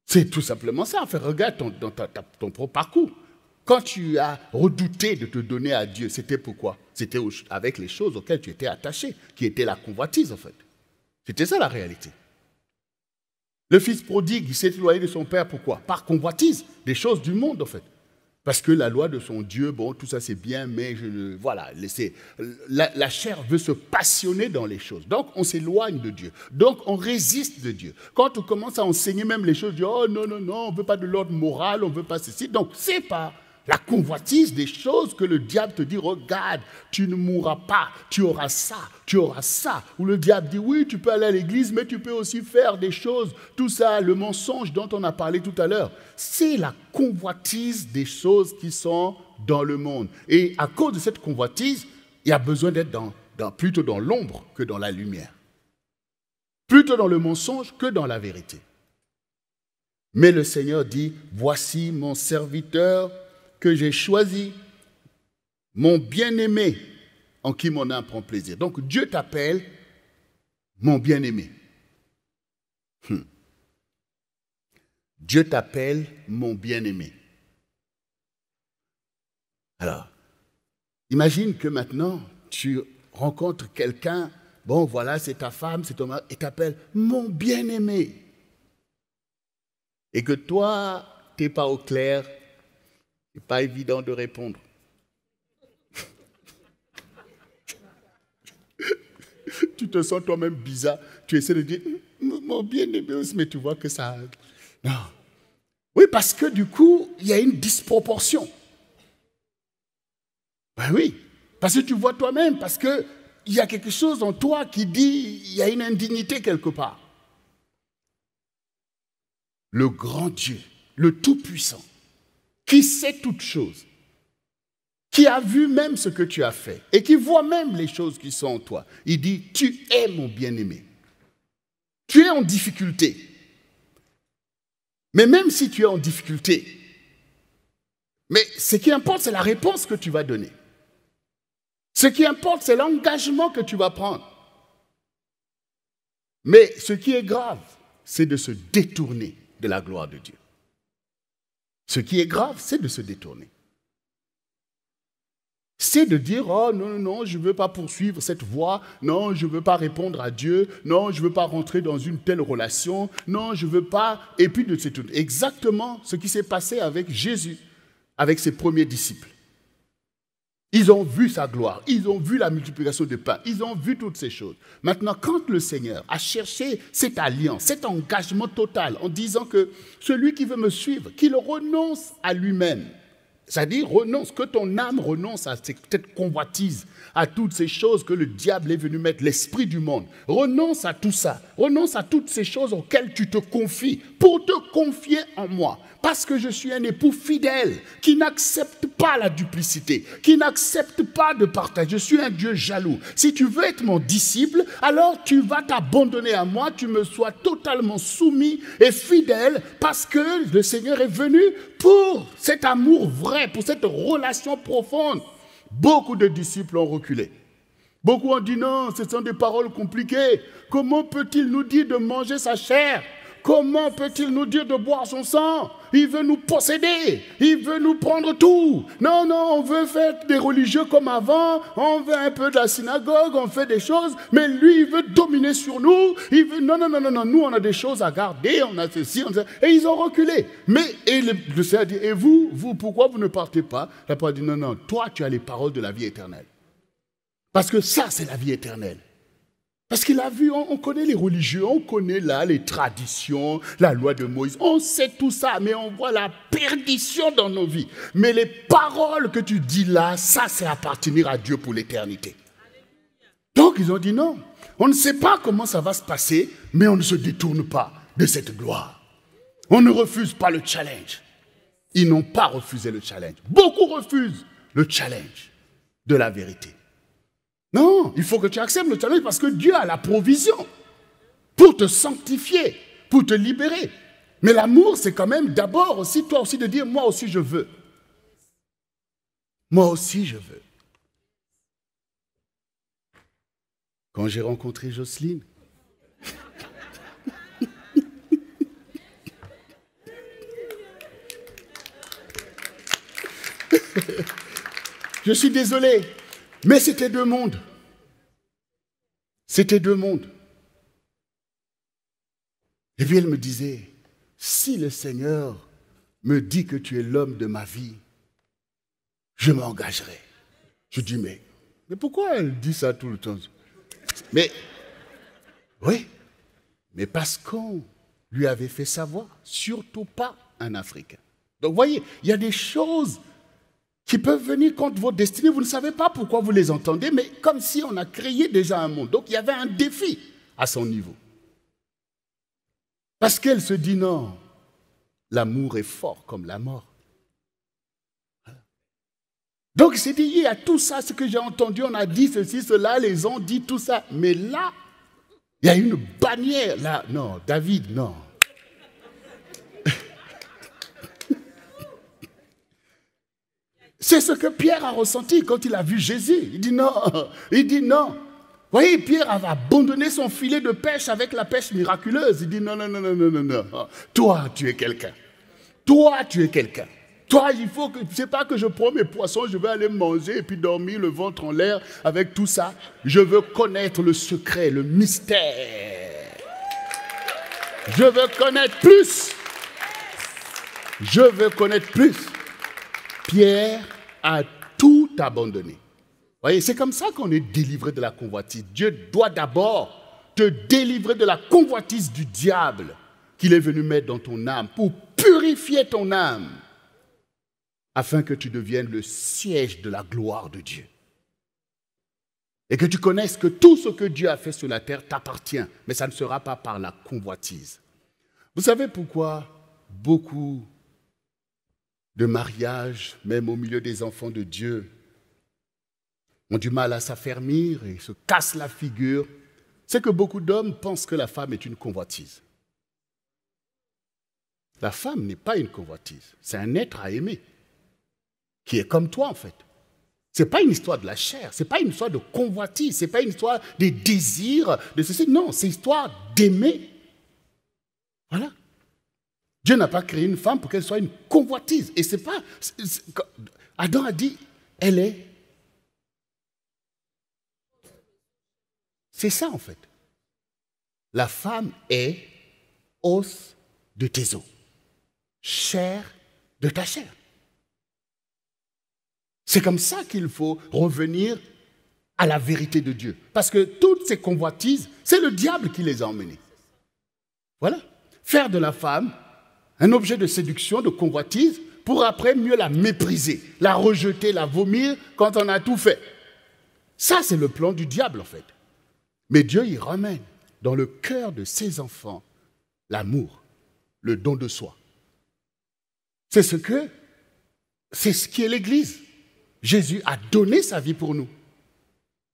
C'est tout simplement ça. Enfin, regarde ton propre parcours. Quand tu as redouté de te donner à Dieu, c'était pourquoi? C'était avec les choses auxquelles tu étais attaché, qui étaient la convoitise en fait. C'était ça la réalité. Le fils prodigue, il s'est éloigné de son père, pourquoi? Par convoitise, des choses du monde en fait. Parce que la loi de son Dieu, bon, tout ça c'est bien, mais voilà, la chair veut se passionner dans les choses. Donc on s'éloigne de Dieu. Donc on résiste de Dieu. Quand on commence à enseigner même les choses, on dit, oh non, non, non, on ne veut pas de l'ordre moral, on ne veut pas ceci. Donc c'est pas la convoitise des choses que le diable te dit, regarde, tu ne mourras pas, tu auras ça, tu auras ça. Ou le diable dit, oui, tu peux aller à l'église, mais tu peux aussi faire des choses, tout ça, le mensonge dont on a parlé tout à l'heure. C'est la convoitise des choses qui sont dans le monde. Et à cause de cette convoitise, il y a besoin d'être plutôt dans l'ombre que dans la lumière. Plutôt dans le mensonge que dans la vérité. Mais le Seigneur dit, voici mon serviteur que j'ai choisi, mon bien-aimé, en qui mon âme prend plaisir. Donc Dieu t'appelle mon bien-aimé. Dieu t'appelle mon bien-aimé. Alors, imagine que maintenant, tu rencontres quelqu'un, bon voilà, c'est ta femme, c'est ton mari, et t'appelle mon bien-aimé. Et que toi, tu n'es pas au clair, ce n'est pas évident de répondre. Tu te sens toi-même bizarre. Tu essaies de dire, mon bien-aimé aussi, mais tu vois que ça... Non. Oui, parce que du coup, il y a une disproportion. Ben oui, parce que tu vois toi-même, parce qu'il y a quelque chose en toi qui dit, il y a une indignité quelque part. Le grand Dieu, le Tout-Puissant, qui sait toutes choses, qui a vu même ce que tu as fait et qui voit même les choses qui sont en toi. Il dit, tu es mon bien-aimé. Tu es en difficulté. Mais même si tu es en difficulté, mais ce qui importe, c'est la réponse que tu vas donner. Ce qui importe, c'est l'engagement que tu vas prendre. Mais ce qui est grave, c'est de se détourner de la gloire de Dieu. Ce qui est grave, c'est de se détourner. C'est de dire, oh non, non, non, je ne veux pas poursuivre cette voie, non, je ne veux pas répondre à Dieu, non, je ne veux pas rentrer dans une telle relation, non, je ne veux pas. Et puis, c'est exactement ce qui s'est passé avec Jésus, avec ses premiers disciples. Ils ont vu sa gloire, ils ont vu la multiplication des pains, ils ont vu toutes ces choses. Maintenant, quand le Seigneur a cherché cette alliance, cet engagement total, en disant que celui qui veut me suivre, qu'il renonce à lui-même, c'est-à-dire renonce, que ton âme renonce à cette convoitise, à toutes ces choses que le diable est venu mettre, l'esprit du monde. Renonce à tout ça, renonce à toutes ces choses auxquelles tu te confies, pour te confier en moi. Parce que je suis un époux fidèle, qui n'accepte pas la duplicité, qui n'accepte pas de partage. Je suis un Dieu jaloux. Si tu veux être mon disciple, alors tu vas t'abandonner à moi, tu me sois totalement soumis et fidèle, parce que le Seigneur est venu pour cet amour vrai, pour cette relation profonde. Beaucoup de disciples ont reculé. Beaucoup ont dit non, ce sont des paroles compliquées. Comment peut-il nous dire de manger sa chair ? Comment peut-il nous dire de boire son sang? Il veut nous posséder, il veut nous prendre tout. Non, non, on veut faire des religieux comme avant, on veut un peu de la synagogue, on fait des choses, mais lui, il veut dominer sur nous. Il veut, non, non, non, non, non, nous, on a des choses à garder, on a ceci, on a... Et ils ont reculé. Mais et le Seigneur dit, et vous, pourquoi vous ne partez pas? La parole dit, non, non, toi, tu as les paroles de la vie éternelle. Parce que ça, c'est la vie éternelle. Parce qu'il a vu, on connaît les religieux, on connaît là les traditions, la loi de Moïse, on sait tout ça, mais on voit la perdition dans nos vies. Mais les paroles que tu dis là, ça c'est appartenir à Dieu pour l'éternité. Donc ils ont dit non, on ne sait pas comment ça va se passer, mais on ne se détourne pas de cette gloire. On ne refuse pas le challenge. Ils n'ont pas refusé le challenge. Beaucoup refusent le challenge de la vérité. Non, il faut que tu acceptes le challenge parce que Dieu a la provision pour te sanctifier, pour te libérer. Mais l'amour, c'est quand même d'abord aussi, toi aussi, de dire, moi aussi je veux. Moi aussi je veux. Quand j'ai rencontré Jocelyne, je suis désolé, mais c'était deux mondes. C'était deux mondes. Et puis elle me disait, si le Seigneur me dit que tu es l'homme de ma vie, je m'engagerai. Je dis, mais pourquoi elle dit ça tout le temps? Mais, oui, mais parce qu'on lui avait fait savoir, surtout pas un Africain. Donc, vous voyez, il y a des choses qui peuvent venir contre votre destinée. Vous ne savez pas pourquoi vous les entendez, mais comme si on a créé déjà un monde. Donc, il y avait un défi à son niveau. Parce qu'elle se dit non, l'amour est fort comme la mort. Donc, c'est dit, il y a tout ça, ce que j'ai entendu, on a dit ceci, cela, les ont dit tout ça. Mais là, il y a une bannière. Là, non, David, non. C'est ce que Pierre a ressenti quand il a vu Jésus. Il dit non, il dit non. Vous voyez, Pierre avait abandonné son filet de pêche avec la pêche miraculeuse. Il dit non, non, non, non, non, non, non. Toi, tu es quelqu'un. Toi, tu es quelqu'un. Toi, il faut que, c'est pas que je prends mes poissons, je vais aller manger et puis dormir le ventre en l'air avec tout ça. Je veux connaître le secret, le mystère. Je veux connaître plus. Je veux connaître plus. Pierre a tout abandonné. Vous voyez, c'est comme ça qu'on est délivré de la convoitise. Dieu doit d'abord te délivrer de la convoitise du diable qu'il est venu mettre dans ton âme pour purifier ton âme afin que tu deviennes le siège de la gloire de Dieu. Et que tu connaisses que tout ce que Dieu a fait sur la terre t'appartient, mais ça ne sera pas par la convoitise. Vous savez pourquoi beaucoup de mariages, même au milieu des enfants de Dieu, ont du mal à s'affermir et se cassent la figure? C'est que beaucoup d'hommes pensent que la femme est une convoitise. La femme n'est pas une convoitise, c'est un être à aimer, qui est comme toi en fait. Ce n'est pas une histoire de la chair, ce n'est pas une histoire de convoitise, ce n'est pas une histoire des désirs, de ceci. Non, c'est une histoire d'aimer. Voilà. Dieu n'a pas créé une femme pour qu'elle soit une convoitise. Et c'est pas... Adam a dit, elle est C'est ça en fait. La femme est os de tes os, chair de ta chair. C'est comme ça qu'il faut revenir à la vérité de Dieu. Parce que toutes ces convoitises, c'est le diable qui les a emmenées. Voilà. Faire de la femme un objet de séduction, de convoitise, pour après mieux la mépriser, la rejeter, la vomir quand on a tout fait. Ça, c'est le plan du diable, en fait. Mais Dieu y ramène dans le cœur de ses enfants l'amour, le don de soi. C'est ce qui est l'Église. Jésus a donné sa vie pour nous.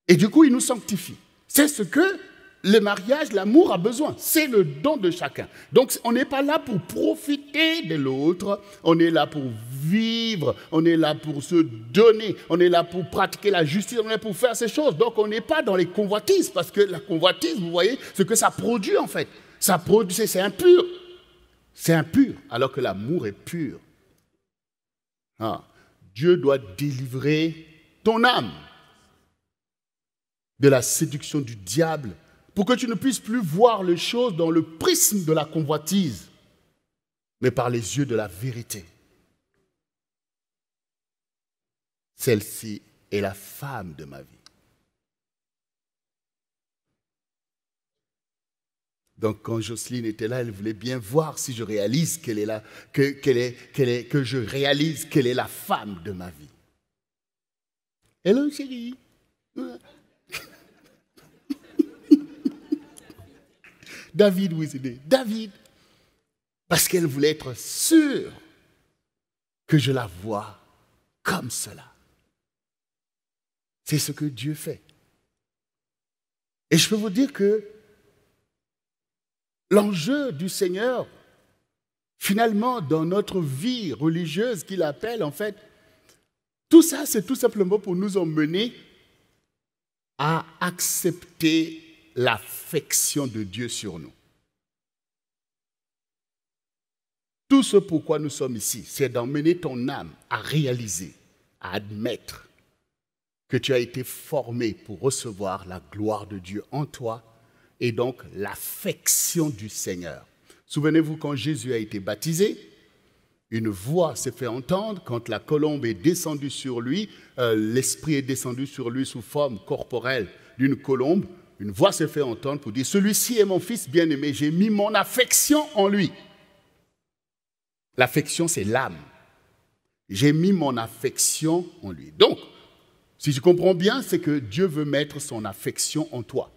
Et du coup, il nous sanctifie. C'est ce que le mariage, l'amour a besoin. C'est le don de chacun. Donc, on n'est pas là pour profiter de l'autre. On est là pour vivre. On est là pour se donner. On est là pour pratiquer la justice. On est là pour faire ces choses. Donc, on n'est pas dans les convoitises. Parce que la convoitise, vous voyez, ce que ça produit, en fait. Ça produit, c'est impur. C'est impur, alors que l'amour est pur. Ah, Dieu doit délivrer ton âme de la séduction du diable pour que tu ne puisses plus voir les choses dans le prisme de la convoitise, mais par les yeux de la vérité. Celle-ci est la femme de ma vie. Donc, quand Jocelyne était là, elle voulait bien voir si je réalise qu'elle est là, que je réalise qu'elle est la femme de ma vie. Hello, chérie. David, oui, c'est David. Parce qu'elle voulait être sûre que je la vois comme cela. C'est ce que Dieu fait. Et je peux vous dire que l'enjeu du Seigneur, finalement, dans notre vie religieuse qu'il appelle, en fait, tout ça, c'est tout simplement pour nous emmener à accepter l'affection de Dieu sur nous. Tout ce pourquoi nous sommes ici, c'est d'emmener ton âme à réaliser, à admettre que tu as été formé pour recevoir la gloire de Dieu en toi et donc l'affection du Seigneur. Souvenez-vous, quand Jésus a été baptisé, une voix s'est fait entendre quand la colombe est descendue sur lui, l'Esprit est descendu sur lui sous forme corporelle d'une colombe. Une voix s'est fait entendre pour dire « Celui-ci est mon fils bien-aimé, j'ai mis mon affection en lui. » L'affection, c'est l'âme. J'ai mis mon affection en lui. Donc, si je comprends bien, c'est que Dieu veut mettre son affection en toi.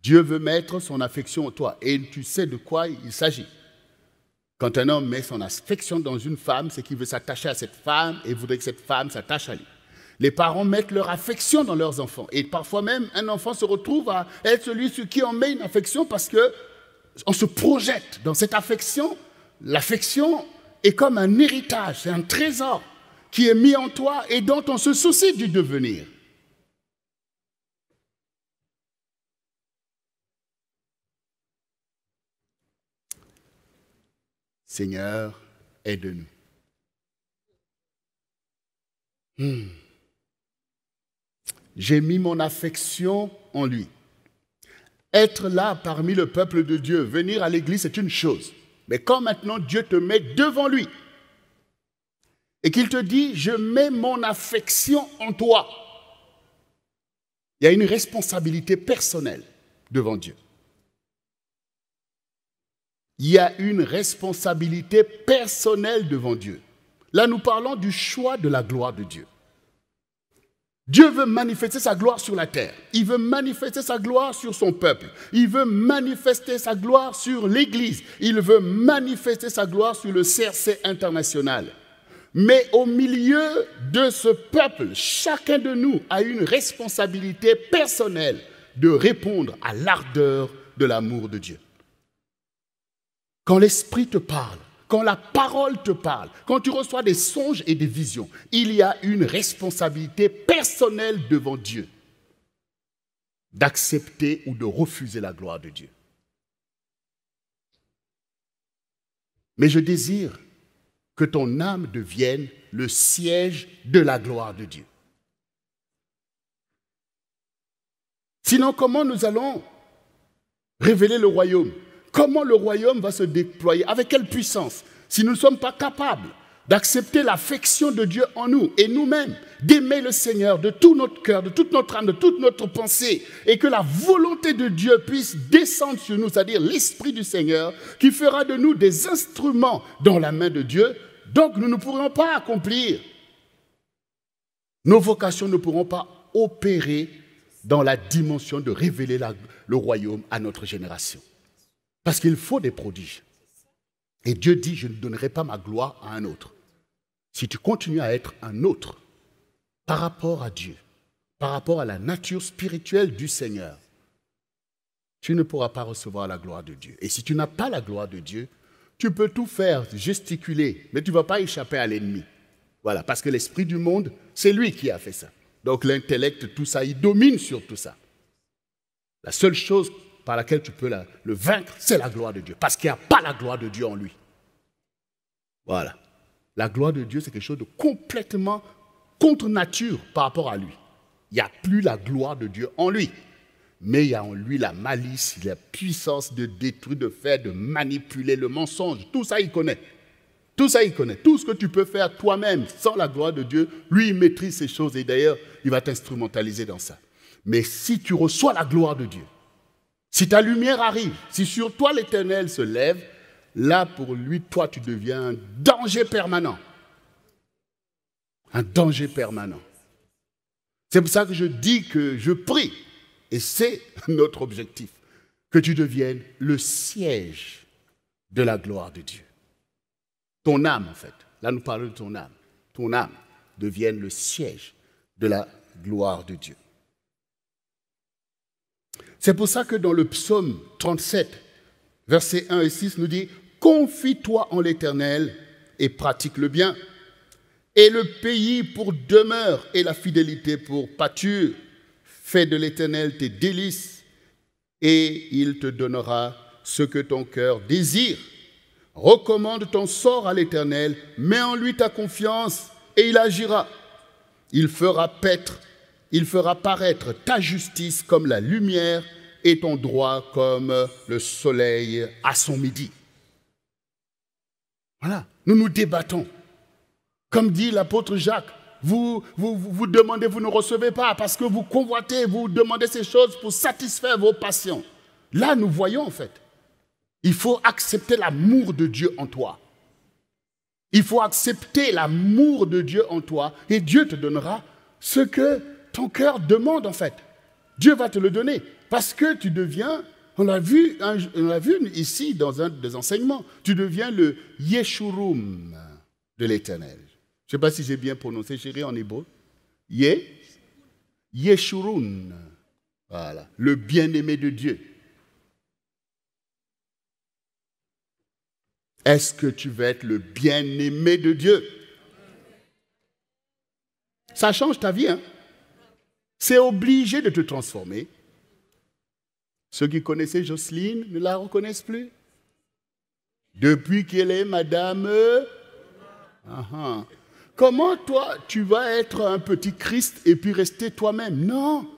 Dieu veut mettre son affection en toi. Et tu sais de quoi il s'agit. Quand un homme met son affection dans une femme, c'est qu'il veut s'attacher à cette femme et voudrait que cette femme s'attache à lui. Les parents mettent leur affection dans leurs enfants. Et parfois même, un enfant se retrouve à être celui sur qui on met une affection parce qu'on se projette dans cette affection. L'affection est comme un héritage, c'est un trésor qui est mis en toi et dont on se soucie du devenir. Seigneur, aide-nous. J'ai mis mon affection en lui. Être là parmi le peuple de Dieu, venir à l'église, c'est une chose. Mais quand maintenant Dieu te met devant lui et qu'il te dit « Je mets mon affection en toi », il y a une responsabilité personnelle devant Dieu. Il y a une responsabilité personnelle devant Dieu. Là, nous parlons du choix de la gloire de Dieu. Dieu veut manifester sa gloire sur la terre. Il veut manifester sa gloire sur son peuple. Il veut manifester sa gloire sur l'Église. Il veut manifester sa gloire sur le CRC international. Mais au milieu de ce peuple, chacun de nous a une responsabilité personnelle de répondre à l'ardeur de l'amour de Dieu. Quand l'Esprit te parle, quand la parole te parle, quand tu reçois des songes et des visions, il y a une responsabilité personnelle devant Dieu d'accepter ou de refuser la gloire de Dieu. Mais je désire que ton âme devienne le siège de la gloire de Dieu. Sinon, comment nous allons révéler le royaume? Comment le royaume va se déployer? Avec quelle puissance? Si nous ne sommes pas capables d'accepter l'affection de Dieu en nous et nous-mêmes, d'aimer le Seigneur de tout notre cœur, de toute notre âme, de toute notre pensée, et que la volonté de Dieu puisse descendre sur nous, c'est-à-dire l'Esprit du Seigneur, qui fera de nous des instruments dans la main de Dieu, donc nous ne pourrons pas accomplir. Nos vocations ne pourront pas opérer dans la dimension de révéler le royaume à notre génération. Parce qu'il faut des prodiges. Et Dieu dit, je ne donnerai pas ma gloire à un autre. Si tu continues à être un autre par rapport à Dieu, par rapport à la nature spirituelle du Seigneur, tu ne pourras pas recevoir la gloire de Dieu. Et si tu n'as pas la gloire de Dieu, tu peux tout faire, gesticuler, mais tu ne vas pas échapper à l'ennemi. Voilà, parce que l'esprit du monde, c'est lui qui a fait ça. Donc l'intellect, tout ça, il domine sur tout ça. La seule chose par laquelle tu peux le vaincre, c'est la gloire de Dieu. Parce qu'il n'y a pas la gloire de Dieu en lui. Voilà. La gloire de Dieu, c'est quelque chose de complètement contre nature par rapport à lui. Il n'y a plus la gloire de Dieu en lui. Mais il y a en lui la malice, la puissance de détruire, de faire, de manipuler, le mensonge. Tout ça, il connaît. Tout ça, il connaît. Tout ce que tu peux faire toi-même sans la gloire de Dieu, lui, il maîtrise ces choses. Et d'ailleurs, il va t'instrumentaliser dans ça. Mais si tu reçois la gloire de Dieu, si ta lumière arrive, si sur toi l'Éternel se lève, là, pour lui, toi, tu deviens un danger permanent. Un danger permanent. C'est pour ça que je dis que je prie, et c'est notre objectif, que tu deviennes le siège de la gloire de Dieu. Ton âme, en fait. Là, nous parlons de ton âme. Ton âme devienne le siège de la gloire de Dieu. C'est pour ça que dans le psaume 37, versets 1 et 6, nous dit « Confie-toi en l'Éternel et pratique le bien, et le pays pour demeure et la fidélité pour pâture. Fais de l'Éternel tes délices, et il te donnera ce que ton cœur désire. Recommande ton sort à l'Éternel, mets en lui ta confiance, et il agira. Il fera paraître ta justice comme la lumière et ton droit comme le soleil à son midi. » Voilà, nous nous débattons. Comme dit l'apôtre Jacques, vous demandez, vous ne recevez pas parce que vous convoitez, vous demandez ces choses pour satisfaire vos passions. Là, nous voyons en fait. Il faut accepter l'amour de Dieu en toi. Il faut accepter l'amour de Dieu en toi et Dieu te donnera ce que ton cœur demande en fait. Dieu va te le donner parce que tu deviens, on l'a vu ici dans un des enseignements, tu deviens le Yeshurum de l'Éternel. Je ne sais pas si j'ai bien prononcé, chérie, en hébreu. Yeshurun. Voilà, le bien-aimé de Dieu. Est-ce que tu veux être le bien-aimé de Dieu? Ça change ta vie, hein? C'est obligé de te transformer. Ceux qui connaissaient Jocelyne ne la reconnaissent plus. Depuis qu'elle est madame... Comment toi, tu vas être un petit Christ et puis rester toi-même? Non.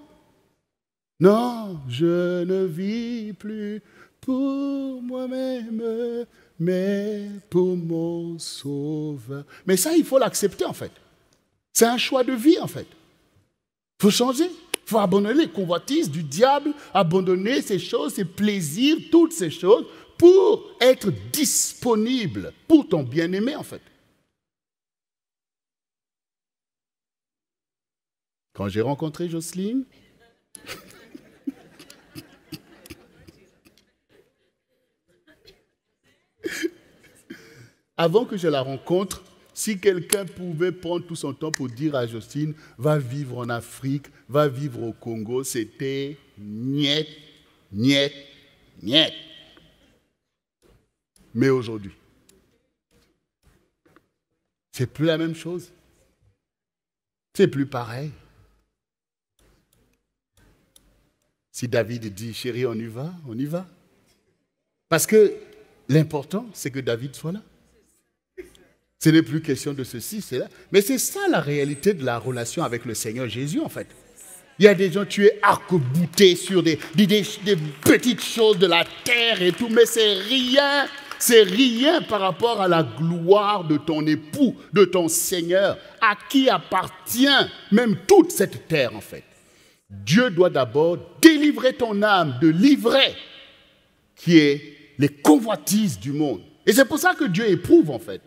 Non, je ne vis plus pour moi-même, mais pour mon Sauveur. Mais ça, il faut l'accepter en fait. C'est un choix de vie en fait. Il faut changer. Il faut abandonner les convoitises du diable, abandonner ces choses, ces plaisirs, toutes ces choses, pour être disponible pour ton bien-aimé en fait. Quand j'ai rencontré Jocelyne, avant que je la rencontre, si quelqu'un pouvait prendre tout son temps pour dire à Jocelyne, va vivre en Afrique, va vivre au Congo, c'était niet, niet, niet. Mais aujourd'hui, c'est plus la même chose. C'est plus pareil. Si David dit, chérie, on y va, on y va. Parce que l'important, c'est que David soit là. Ce n'est plus question de ceci, c'est là. Mais c'est ça la réalité de la relation avec le Seigneur Jésus, en fait. Il y a des gens, tu es arc-bouté sur des petites choses de la terre et tout, mais c'est rien par rapport à la gloire de ton époux, de ton Seigneur, à qui appartient même toute cette terre en fait. Dieu doit d'abord délivrer ton âme de l'ivraie qui est les convoitises du monde. Et c'est pour ça que Dieu éprouve en fait.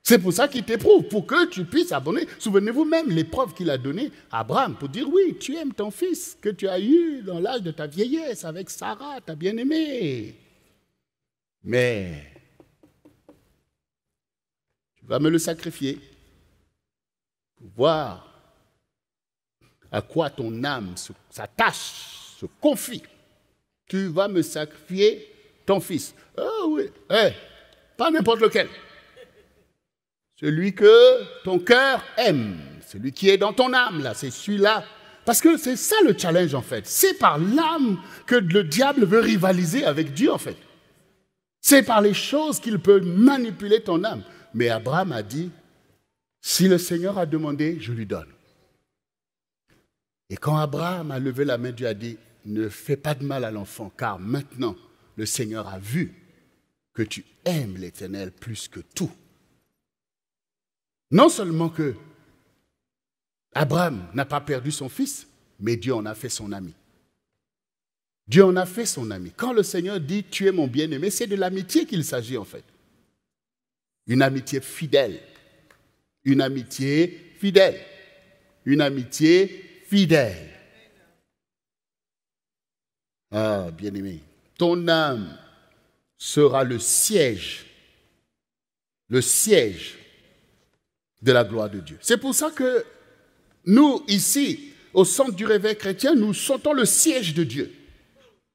C'est pour ça qu'il t'éprouve, pour que tu puisses abandonner. Souvenez-vous même l'épreuve qu'il a donnée à Abraham pour dire oui, tu aimes ton fils que tu as eu dans l'âge de ta vieillesse avec Sarah, ta bien-aimée. Mais tu vas me le sacrifier pour voir à quoi ton âme s'attache, se confie. Tu vas me sacrifier ton fils. Ah oui, pas n'importe lequel. Celui que ton cœur aime, celui qui est dans ton âme, là, c'est celui-là. Parce que c'est ça le challenge, en fait. C'est par l'âme que le diable veut rivaliser avec Dieu, en fait. C'est par les choses qu'il peut manipuler ton âme. Mais Abraham a dit, si le Seigneur a demandé, je lui donne. Et quand Abraham a levé la main, Dieu a dit, ne fais pas de mal à l'enfant, car maintenant, le Seigneur a vu que tu aimes l'Éternel plus que tout. Non seulement que Abraham n'a pas perdu son fils, mais Dieu en a fait son ami. Dieu en a fait son ami. Quand le Seigneur dit « tu es mon bien-aimé », c'est de l'amitié qu'il s'agit en fait. Une amitié fidèle. Une amitié fidèle. Une amitié fidèle. Ah, bien-aimé, ton âme sera le siège de la gloire de Dieu. C'est pour ça que nous, ici, au centre du réveil chrétien, nous sentons le siège de Dieu.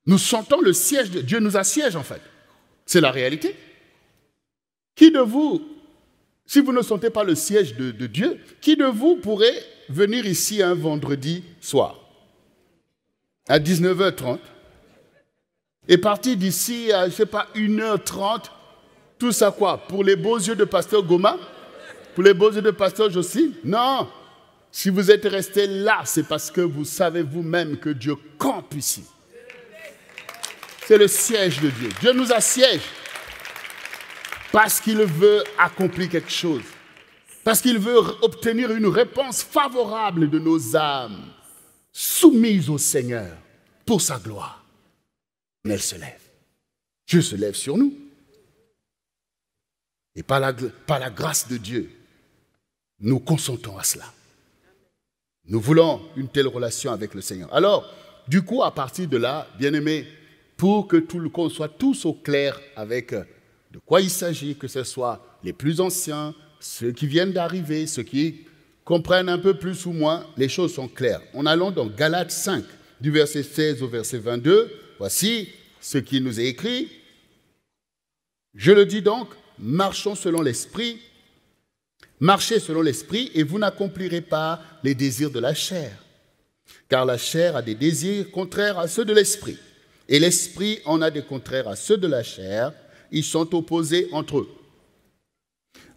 Nous sentons le siège de Dieu. Nous assiège, en fait. C'est la réalité. Qui de vous, si vous ne sentez pas le siège de Dieu, qui de vous pourrait venir ici un vendredi soir à 19h30 et partir d'ici à, je ne sais pas, 1h30, tout ça quoi? Pour les beaux yeux de Pasteur Goma? Pour les beaux yeux de Pasteur Jocelyne? Non. Si vous êtes resté là, c'est parce que vous savez vous-même que Dieu campe ici. C'est le siège de Dieu. Dieu nous assiège parce qu'il veut accomplir quelque chose. Parce qu'il veut obtenir une réponse favorable de nos âmes, soumises au Seigneur pour sa gloire. Elle se lève. Dieu se lève sur nous. Et par la grâce de Dieu, nous consentons à cela. Nous voulons une telle relation avec le Seigneur. Alors, du coup, à partir de là, bien-aimés, pour que qu'on soit tous au clair avec de quoi il s'agit, que ce soit les plus anciens, ceux qui viennent d'arriver, ceux qui comprennent un peu plus ou moins, les choses sont claires. En allant dans Galates 5, du verset 16 au verset 22, voici ce qui nous est écrit. Je le dis donc, marchons selon l'esprit, marchez selon l'esprit et vous n'accomplirez pas les désirs de la chair. Car la chair a des désirs contraires à ceux de l'esprit. Et l'esprit en a des contraires à ceux de la chair. Ils sont opposés entre eux.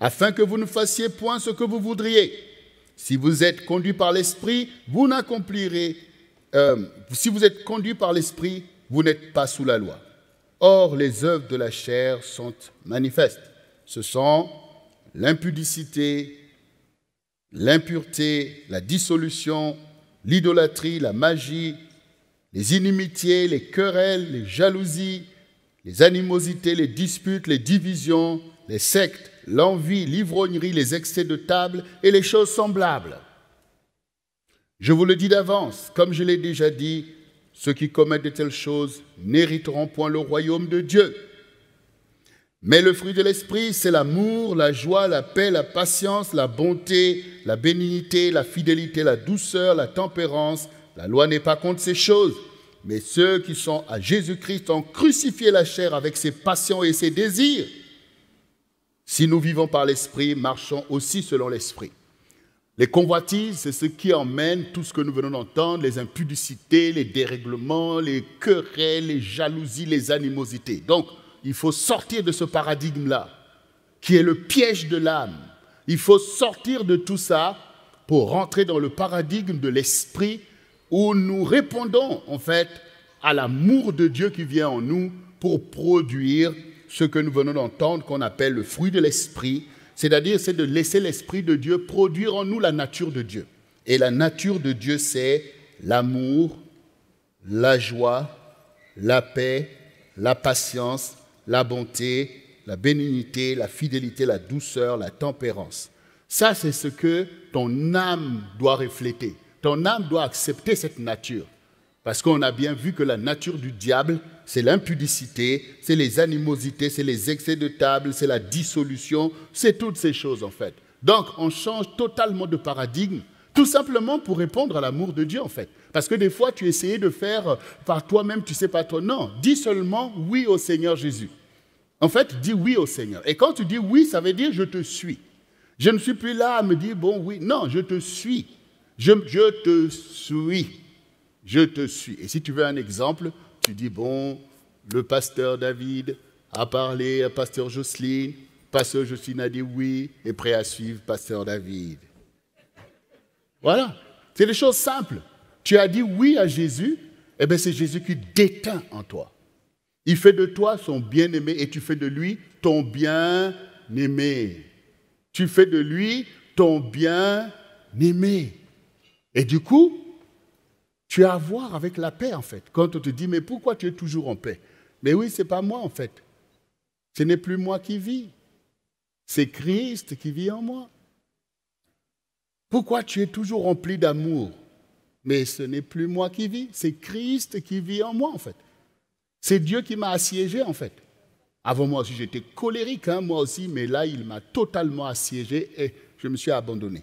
Afin que vous ne fassiez point ce que vous voudriez. Si vous êtes conduit par l'esprit, vous n'accomplirez. Si vous êtes conduit par l'esprit, vous n'êtes pas sous la loi. Or, les œuvres de la chair sont manifestes. Ce sont l'impudicité, l'impureté, la dissolution, l'idolâtrie, la magie, les inimitiés, les querelles, les jalousies, les animosités, les disputes, les divisions, les sectes, l'envie, l'ivrognerie, les excès de table et les choses semblables. Je vous le dis d'avance, comme je l'ai déjà dit, ceux qui commettent de telles choses n'hériteront point le royaume de Dieu. Mais le fruit de l'esprit, c'est l'amour, la joie, la paix, la patience, la bonté, la bénignité, la fidélité, la douceur, la tempérance. La loi n'est pas contre ces choses, mais ceux qui sont à Jésus-Christ ont crucifié la chair avec ses passions et ses désirs. Si nous vivons par l'esprit, marchons aussi selon l'esprit. Les convoitises, c'est ce qui emmène tout ce que nous venons d'entendre, les impudicités, les dérèglements, les querelles, les jalousies, les animosités. Donc, il faut sortir de ce paradigme-là, qui est le piège de l'âme. Il faut sortir de tout ça pour rentrer dans le paradigme de l'esprit, où nous répondons en fait à l'amour de Dieu qui vient en nous pour produire ce que nous venons d'entendre qu'on appelle le fruit de l'esprit, c'est-à-dire c'est de laisser l'esprit de Dieu produire en nous la nature de Dieu. Et la nature de Dieu, c'est l'amour, la joie, la paix, la patience, la bonté, la bénignité, la fidélité, la douceur, la tempérance. Ça, c'est ce que ton âme doit refléter. Ton âme doit accepter cette nature. Parce qu'on a bien vu que la nature du diable, c'est l'impudicité, c'est les animosités, c'est les excès de table, c'est la dissolution, c'est toutes ces choses en fait. Donc, on change totalement de paradigme, tout simplement pour répondre à l'amour de Dieu en fait. Parce que des fois, tu essayais de faire par toi-même, tu sais pas toi. Non, dis seulement oui au Seigneur Jésus. En fait, dis oui au Seigneur. Et quand tu dis oui, ça veut dire je te suis. Je ne suis plus là à me dire bon oui. Non, je te suis. Je te suis. Je te suis. Et si tu veux un exemple, tu dis bon, le pasteur David a parlé à pasteur Jocelyne. Pasteur Jocelyne a dit oui, est prêt à suivre pasteur David. Voilà. C'est des choses simples. Tu as dit oui à Jésus, eh bien c'est Jésus qui déteint en toi. Il fait de toi son bien-aimé et tu fais de lui ton bien-aimé. Tu fais de lui ton bien-aimé. Et du coup, tu as à voir avec la paix en fait. Quand on te dit, mais pourquoi tu es toujours en paix? Mais oui, ce n'est pas moi en fait. Ce n'est plus moi qui vis. C'est Christ qui vit en moi. Pourquoi tu es toujours rempli d'amour? Mais ce n'est plus moi qui vis, c'est Christ qui vit en moi en fait. C'est Dieu qui m'a assiégé en fait. Avant moi aussi j'étais colérique, moi aussi, mais là il m'a totalement assiégé et je me suis abandonné.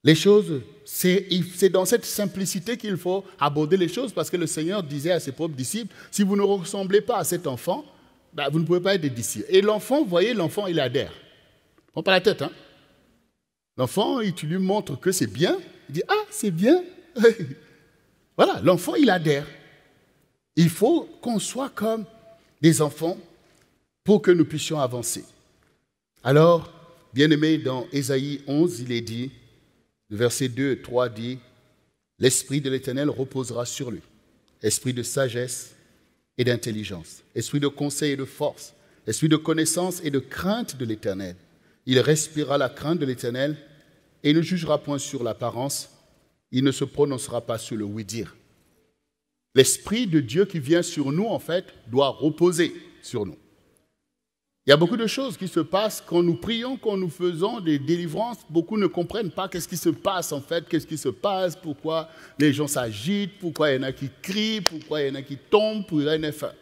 Les choses, c'est dans cette simplicité qu'il faut aborder les choses parce que le Seigneur disait à ses propres disciples, si vous ne ressemblez pas à cet enfant, vous ne pouvez pas être des disciples. Et l'enfant, vous voyez, l'enfant il adhère. Prends pas la tête, L'enfant, tu lui montres que c'est bien. Il dit, ah, c'est bien. Voilà, l'enfant, il adhère. Il faut qu'on soit comme des enfants pour que nous puissions avancer. Alors, bien-aimé, dans Ésaïe 11, il est dit, le verset 2 et 3 dit, « L'Esprit de l'Éternel reposera sur lui, esprit de sagesse et d'intelligence, esprit de conseil et de force, esprit de connaissance et de crainte de l'Éternel. Il respirera la crainte de l'Éternel et il ne jugera point sur l'apparence, il ne se prononcera pas sur le oui-dire. » L'Esprit de Dieu qui vient sur nous, en fait, doit reposer sur nous. Il y a beaucoup de choses qui se passent quand nous prions, quand nous faisons des délivrances. Beaucoup ne comprennent pas qu'est-ce qui se passe, en fait, qu'est-ce qui se passe, pourquoi les gens s'agitent, pourquoi il y en a qui crient, pourquoi il y en a qui tombent, pour rien n'est fait.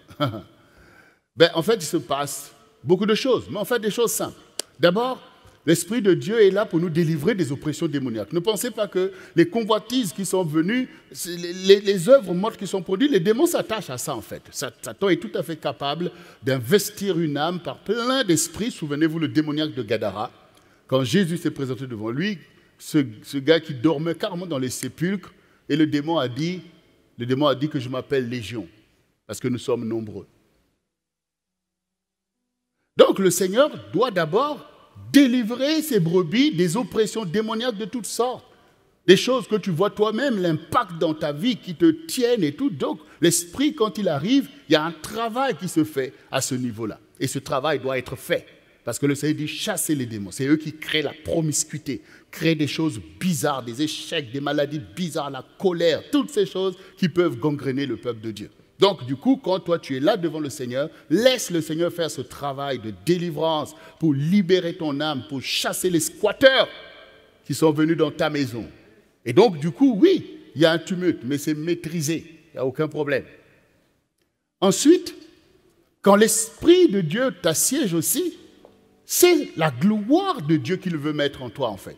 En fait, il se passe beaucoup de choses, mais en fait, des choses simples. D'abord, l'Esprit de Dieu est là pour nous délivrer des oppressions démoniaques. Ne pensez pas que les convoitises qui sont venues, les œuvres mortes qui sont produites, les démons s'attachent à ça en fait. Satan est tout à fait capable d'investir une âme par plein d'esprits. Souvenez-vous le démoniaque de Gadara. Quand Jésus s'est présenté devant lui, ce gars qui dormait carrément dans les sépulcres, et le démon a dit que je m'appelle Légion, parce que nous sommes nombreux. Donc le Seigneur doit d'abord délivrer ses brebis des oppressions démoniaques de toutes sortes. Des choses que tu vois toi-même, l'impact dans ta vie qui te tiennent et tout. Donc, l'Esprit, quand il arrive, il y a un travail qui se fait à ce niveau-là. Et ce travail doit être fait. Parce que le Seigneur dit chasser les démons. C'est eux qui créent la promiscuité, créent des choses bizarres, des échecs, des maladies bizarres, la colère, toutes ces choses qui peuvent gangréner le peuple de Dieu. Donc, du coup, quand toi, tu es là devant le Seigneur, laisse le Seigneur faire ce travail de délivrance pour libérer ton âme, pour chasser les squatteurs qui sont venus dans ta maison. Et donc, du coup, oui, il y a un tumulte, mais c'est maîtrisé, il n'y a aucun problème. Ensuite, quand l'Esprit de Dieu t'assiège aussi, c'est la gloire de Dieu qu'il veut mettre en toi, en fait.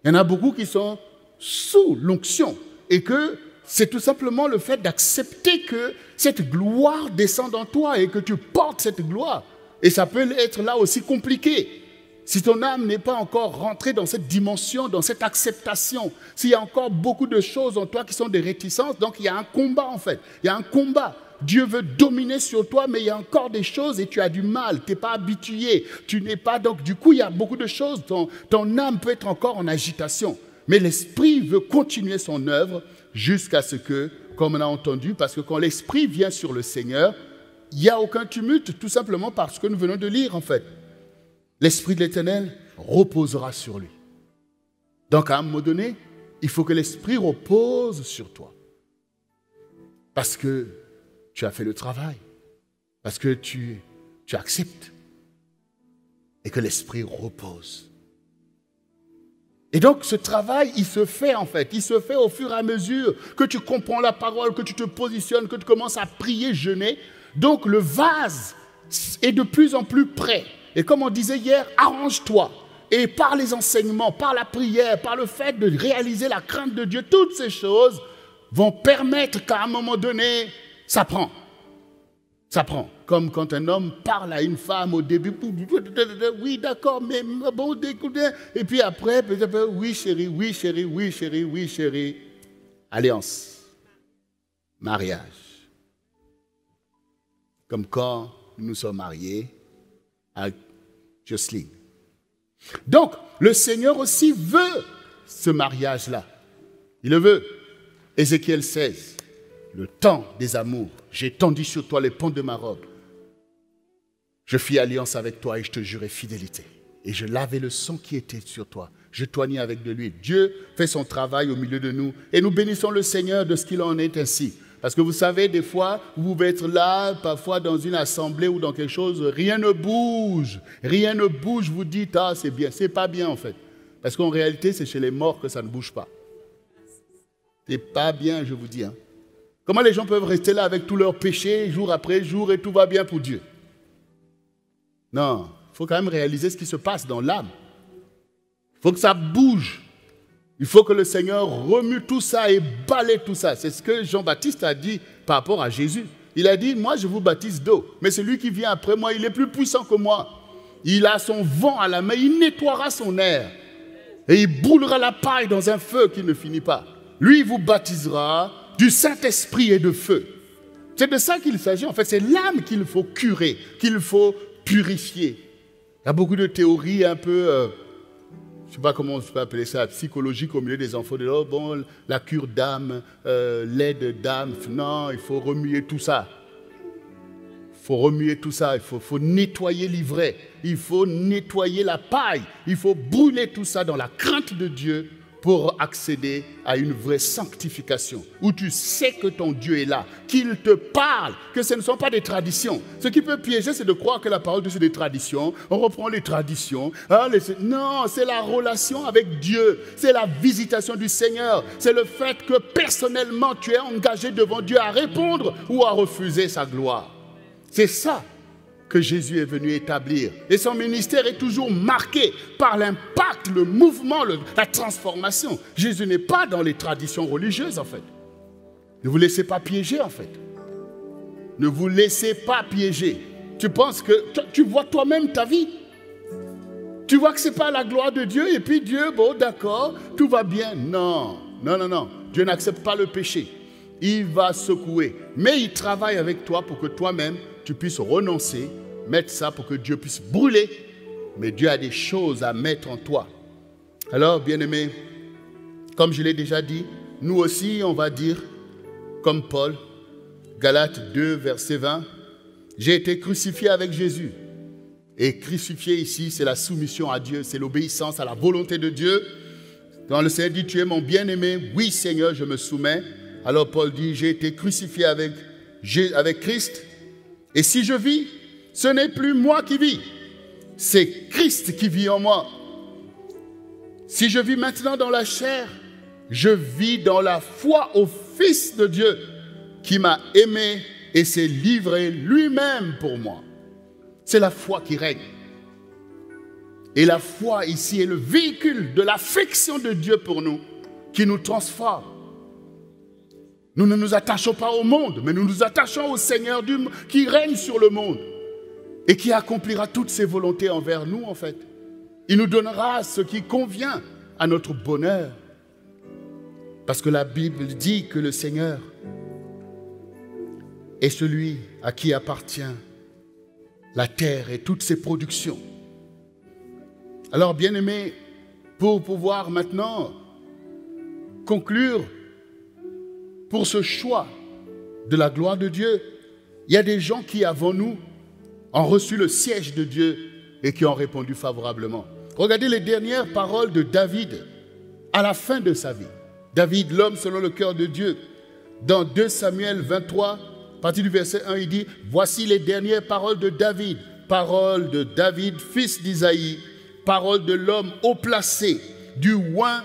Il y en a beaucoup qui sont sous l'onction et que c'est tout simplement le fait d'accepter que cette gloire descende en toi et que tu portes cette gloire. Et ça peut être là aussi compliqué. Si ton âme n'est pas encore rentrée dans cette dimension, dans cette acceptation, s'il y a encore beaucoup de choses en toi qui sont des réticences, donc il y a un combat en fait. Il y a un combat. Dieu veut dominer sur toi, mais il y a encore des choses et tu as du mal. Tu n'es pas habitué. Tu n'es pas... Donc du coup, il y a beaucoup de choses. Ton âme peut être encore en agitation. Mais l'Esprit veut continuer son œuvre jusqu'à ce que, comme on a entendu, parce que quand l'Esprit vient sur le Seigneur, il n'y a aucun tumulte, tout simplement parce que nous venons de lire, en fait. L'Esprit de l'Éternel reposera sur lui. Donc, à un moment donné, il faut que l'Esprit repose sur toi. Parce que tu as fait le travail. Parce que tu acceptes. Et que l'Esprit repose. Et donc, ce travail, il se fait en fait. Il se fait au fur et à mesure que tu comprends la parole, que tu te positionnes, que tu commences à prier, jeûner. Donc, le vase est de plus en plus prêt. Et comme on disait hier, arrange-toi. Et par les enseignements, par la prière, par le fait de réaliser la crainte de Dieu, toutes ces choses vont permettre qu'à un moment donné, ça prend. Ça prend. Comme quand un homme parle à une femme au début, oui, d'accord, mais bon, écoutez. Et puis après, peut-être, oui, chérie, oui, chérie, oui, chérie, oui, chérie. Alliance. Mariage. Comme quand nous sommes mariés avec Jocelyne. Donc, le Seigneur aussi veut ce mariage-là. Il le veut. Ézéchiel 16. Le temps des amours. J'ai tendu sur toi les pans de ma robe. Je fis alliance avec toi et je te jurai fidélité. Et je lavai le sang qui était sur toi. Je t'oignai avec de l'huile. Dieu fait son travail au milieu de nous. Et nous bénissons le Seigneur de ce qu'il en est ainsi. Parce que vous savez, des fois, vous pouvez être là, parfois dans une assemblée ou dans quelque chose, rien ne bouge. Rien ne bouge, vous dites, ah, c'est bien. C'est pas bien, en fait. Parce qu'en réalité, c'est chez les morts que ça ne bouge pas. C'est pas bien, je vous dis. Hein. Comment les gens peuvent rester là avec tous leurs péchés, jour après jour, et tout va bien pour Dieu? Non, il faut quand même réaliser ce qui se passe dans l'âme. Il faut que ça bouge. Il faut que le Seigneur remue tout ça et balaye tout ça. C'est ce que Jean-Baptiste a dit par rapport à Jésus. Il a dit, moi je vous baptise d'eau, mais celui qui vient après moi, il est plus puissant que moi. Il a son vent à la main, il nettoiera son air. Et il brûlera la paille dans un feu qui ne finit pas. Lui, il vous baptisera du Saint-Esprit et de feu. C'est de ça qu'il s'agit. En fait, c'est l'âme qu'il faut curer, qu'il faut purifier. Il y a beaucoup de théories un peu... je ne sais pas comment on peut appeler ça, psychologique au milieu des enfants. De oh, bon, la cure d'âme, l'aide d'âme. Non, il faut remuer tout ça. Il faut remuer tout ça. Il faut nettoyer l'ivraie. Il faut nettoyer la paille. Il faut brûler tout ça dans la crainte de Dieu pour accéder à une vraie sanctification, où tu sais que ton Dieu est là, qu'il te parle, que ce ne sont pas des traditions. Ce qui peut piéger, c'est de croire que la parole de Dieu, c'est des traditions. On reprend les traditions. Non, c'est la relation avec Dieu. C'est la visitation du Seigneur. C'est le fait que personnellement, tu es engagé devant Dieu à répondre ou à refuser sa gloire. C'est ça que Jésus est venu établir. Et son ministère est toujours marqué par l'impact, le mouvement, la transformation. Jésus n'est pas dans les traditions religieuses, en fait. Ne vous laissez pas piéger, en fait. Ne vous laissez pas piéger. Tu penses que... Tu vois toi-même ta vie. Tu vois que ce n'est pas la gloire de Dieu, et puis Dieu, bon, d'accord, tout va bien. Non, non, non, non. Dieu n'accepte pas le péché. Il va secouer. Mais il travaille avec toi pour que toi-même, tu puisses renoncer, mettre ça pour que Dieu puisse brûler. Mais Dieu a des choses à mettre en toi. Alors, bien-aimés, comme je l'ai déjà dit, nous aussi, on va dire, comme Paul, Galates 2, verset 20, « J'ai été crucifié avec Jésus. » Et crucifié ici, c'est la soumission à Dieu, c'est l'obéissance à la volonté de Dieu. Quand le Seigneur dit, « Tu es mon bien-aimé, oui Seigneur, je me soumets. » Alors Paul dit, « J'ai été crucifié avec Christ. Et si je vis, ce n'est plus moi qui vis, c'est Christ qui vit en moi. Si je vis maintenant dans la chair, je vis dans la foi au Fils de Dieu qui m'a aimé et s'est livré lui-même pour moi. » C'est la foi qui règne. Et la foi ici est le véhicule de l'affection de Dieu pour nous, qui nous transforme. Nous ne nous attachons pas au monde, mais nous nous attachons au Seigneur qui règne sur le monde et qui accomplira toutes ses volontés envers nous, en fait. Il nous donnera ce qui convient à notre bonheur. Parce que la Bible dit que le Seigneur est celui à qui appartient la terre et toutes ses productions. Alors, bien-aimés, pour pouvoir maintenant conclure, pour ce choix de la gloire de Dieu, il y a des gens qui, avant nous, ont reçu le siège de Dieu et qui ont répondu favorablement. Regardez les dernières paroles de David à la fin de sa vie. David, l'homme selon le cœur de Dieu, dans 2 Samuel 23, à partir du verset 1, il dit « Voici les dernières paroles de David, paroles de David, fils d'Isaïe, paroles de l'homme haut placé, du loin,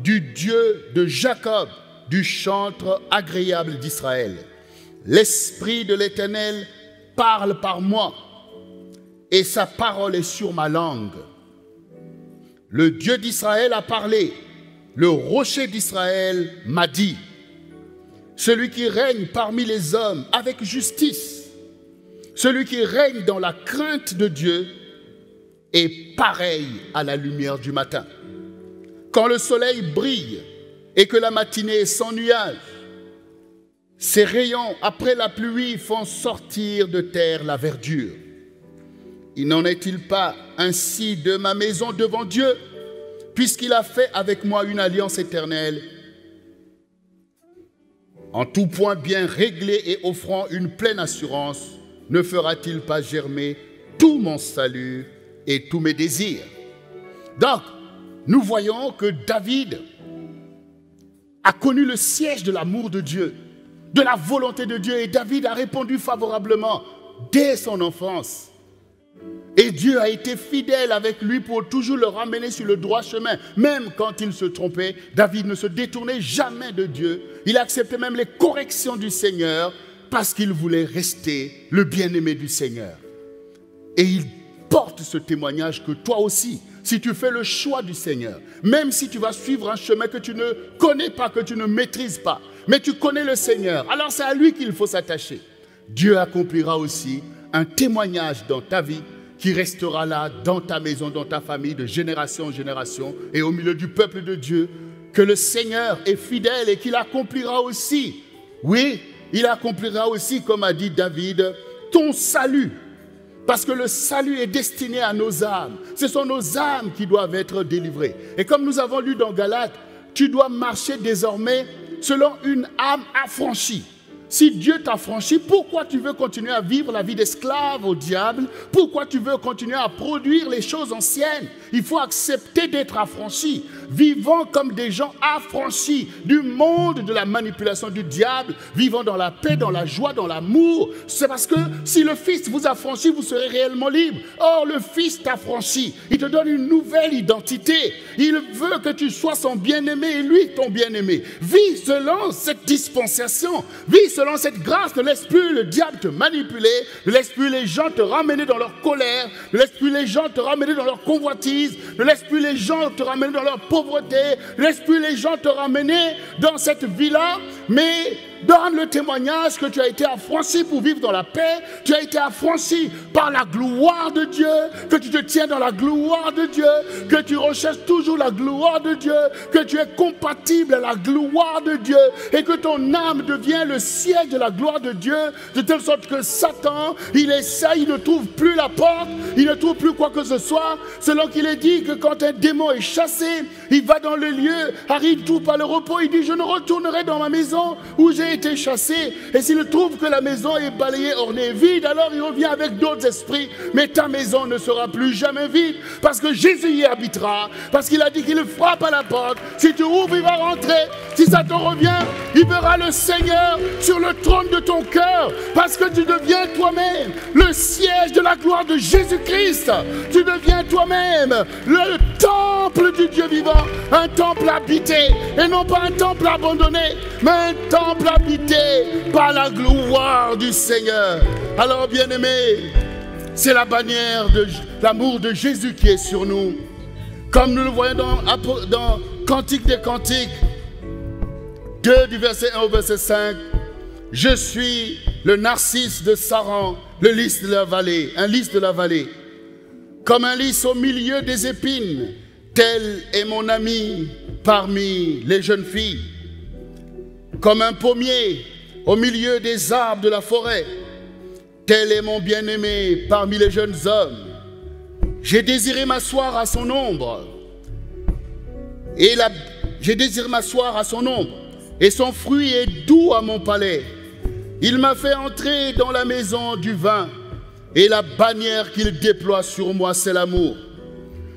du Dieu de Jacob, du chantre agréable d'Israël. L'Esprit de l'Éternel parle par moi, et sa parole est sur ma langue. Le Dieu d'Israël a parlé, le rocher d'Israël m'a dit, celui qui règne parmi les hommes avec justice, celui qui règne dans la crainte de Dieu est pareil à la lumière du matin. Quand le soleil brille et que la matinée est sans nuage, ses rayons après la pluie font sortir de terre la verdure. Il n'en est-il pas ainsi de ma maison devant Dieu, puisqu'il a fait avec moi une alliance éternelle, en tout point bien réglé et offrant une pleine assurance, ne fera-t-il pas germer tout mon salut et tous mes désirs? Donc, nous voyons que David a connu le siège de l'amour de Dieu, de la volonté de Dieu, et David a répondu favorablement dès son enfance. Et Dieu a été fidèle avec lui pour toujours le ramener sur le droit chemin. Même quand il se trompait, David ne se détournait jamais de Dieu. Il acceptait même les corrections du Seigneur parce qu'il voulait rester le bien-aimé du Seigneur. Et il porte ce témoignage que toi aussi, si tu fais le choix du Seigneur, même si tu vas suivre un chemin que tu ne connais pas, que tu ne maîtrises pas, mais tu connais le Seigneur, alors c'est à lui qu'il faut s'attacher. Dieu accomplira aussi un témoignage dans ta vie qui restera là dans ta maison, dans ta famille, de génération en génération et au milieu du peuple de Dieu, que le Seigneur est fidèle et qu'il accomplira aussi, oui, il accomplira aussi, comme a dit David, ton salut. Parce que le salut est destiné à nos âmes. Ce sont nos âmes qui doivent être délivrées. Et comme nous avons lu dans Galates, tu dois marcher désormais selon une âme affranchie. Si Dieu t'a franchi, pourquoi tu veux continuer à vivre la vie d'esclave au diable? Pourquoi tu veux continuer à produire les choses anciennes? Il faut accepter d'être affranchi, vivant comme des gens affranchis du monde de la manipulation du diable, vivant dans la paix, dans la joie, dans l'amour. C'est parce que si le Fils vous a franchi, vous serez réellement libre. Or, le Fils t'a franchi. Il te donne une nouvelle identité. Il veut que tu sois son bien-aimé et lui ton bien-aimé. Vis selon cette dispensation. Vis selon cette grâce. Ne laisse plus le diable te manipuler. Ne laisse plus les gens te ramener dans leur colère. Ne laisse plus les gens te ramener dans leur convoitise. Ne laisse plus les gens te ramener dans leur pauvreté. Ne laisse plus les gens te ramener dans cette vie-là. Mais donne le témoignage que tu as été affranchi pour vivre dans la paix. Tu as été affranchi par la gloire de Dieu. Que tu te tiens dans la gloire de Dieu. Que tu recherches toujours la gloire de Dieu. Que tu es compatible à la gloire de Dieu. Et que ton âme devient le siège de la gloire de Dieu. De telle sorte que Satan, il essaie, il ne trouve plus la porte. Il ne trouve plus quoi que ce soit. Selon qu'il est dit que quand un démon est chassé, il va dans le lieu, arrive tout par le repos. Il dit, je ne retournerai dans ma maison où j'ai été chassé. Et s'il trouve que la maison est balayée, ornée, vide, alors il revient avec d'autres esprits. Mais ta maison ne sera plus jamais vide, parce que Jésus y habitera, parce qu'il a dit qu'il frappe à la porte. Si tu ouvres, il va rentrer. Si Satan revient, il verra le Seigneur sur le trône de ton cœur, parce que tu deviens toi-même le siège de la gloire de Jésus-Christ. Tu deviens toi-même le temple du Dieu vivant, un temple habité, et non pas un temple abandonné, mais un temple habité par la gloire du Seigneur. Alors, bien-aimés, c'est la bannière de l'amour de Jésus qui est sur nous. Comme nous le voyons dans Cantique des Cantiques, 2 du verset 1 au verset 5. Je suis le narcisse de Saran, le lys de la vallée, un lys de la vallée. Comme un lys au milieu des épines, tel est mon ami parmi les jeunes filles. Comme un pommier au milieu des arbres de la forêt, tel est mon bien-aimé parmi les jeunes hommes. J'ai désiré m'asseoir à son ombre. Et je désire m'asseoir à son ombre, et son fruit est doux à mon palais. Il m'a fait entrer dans la maison du vin, et la bannière qu'il déploie sur moi, c'est l'amour.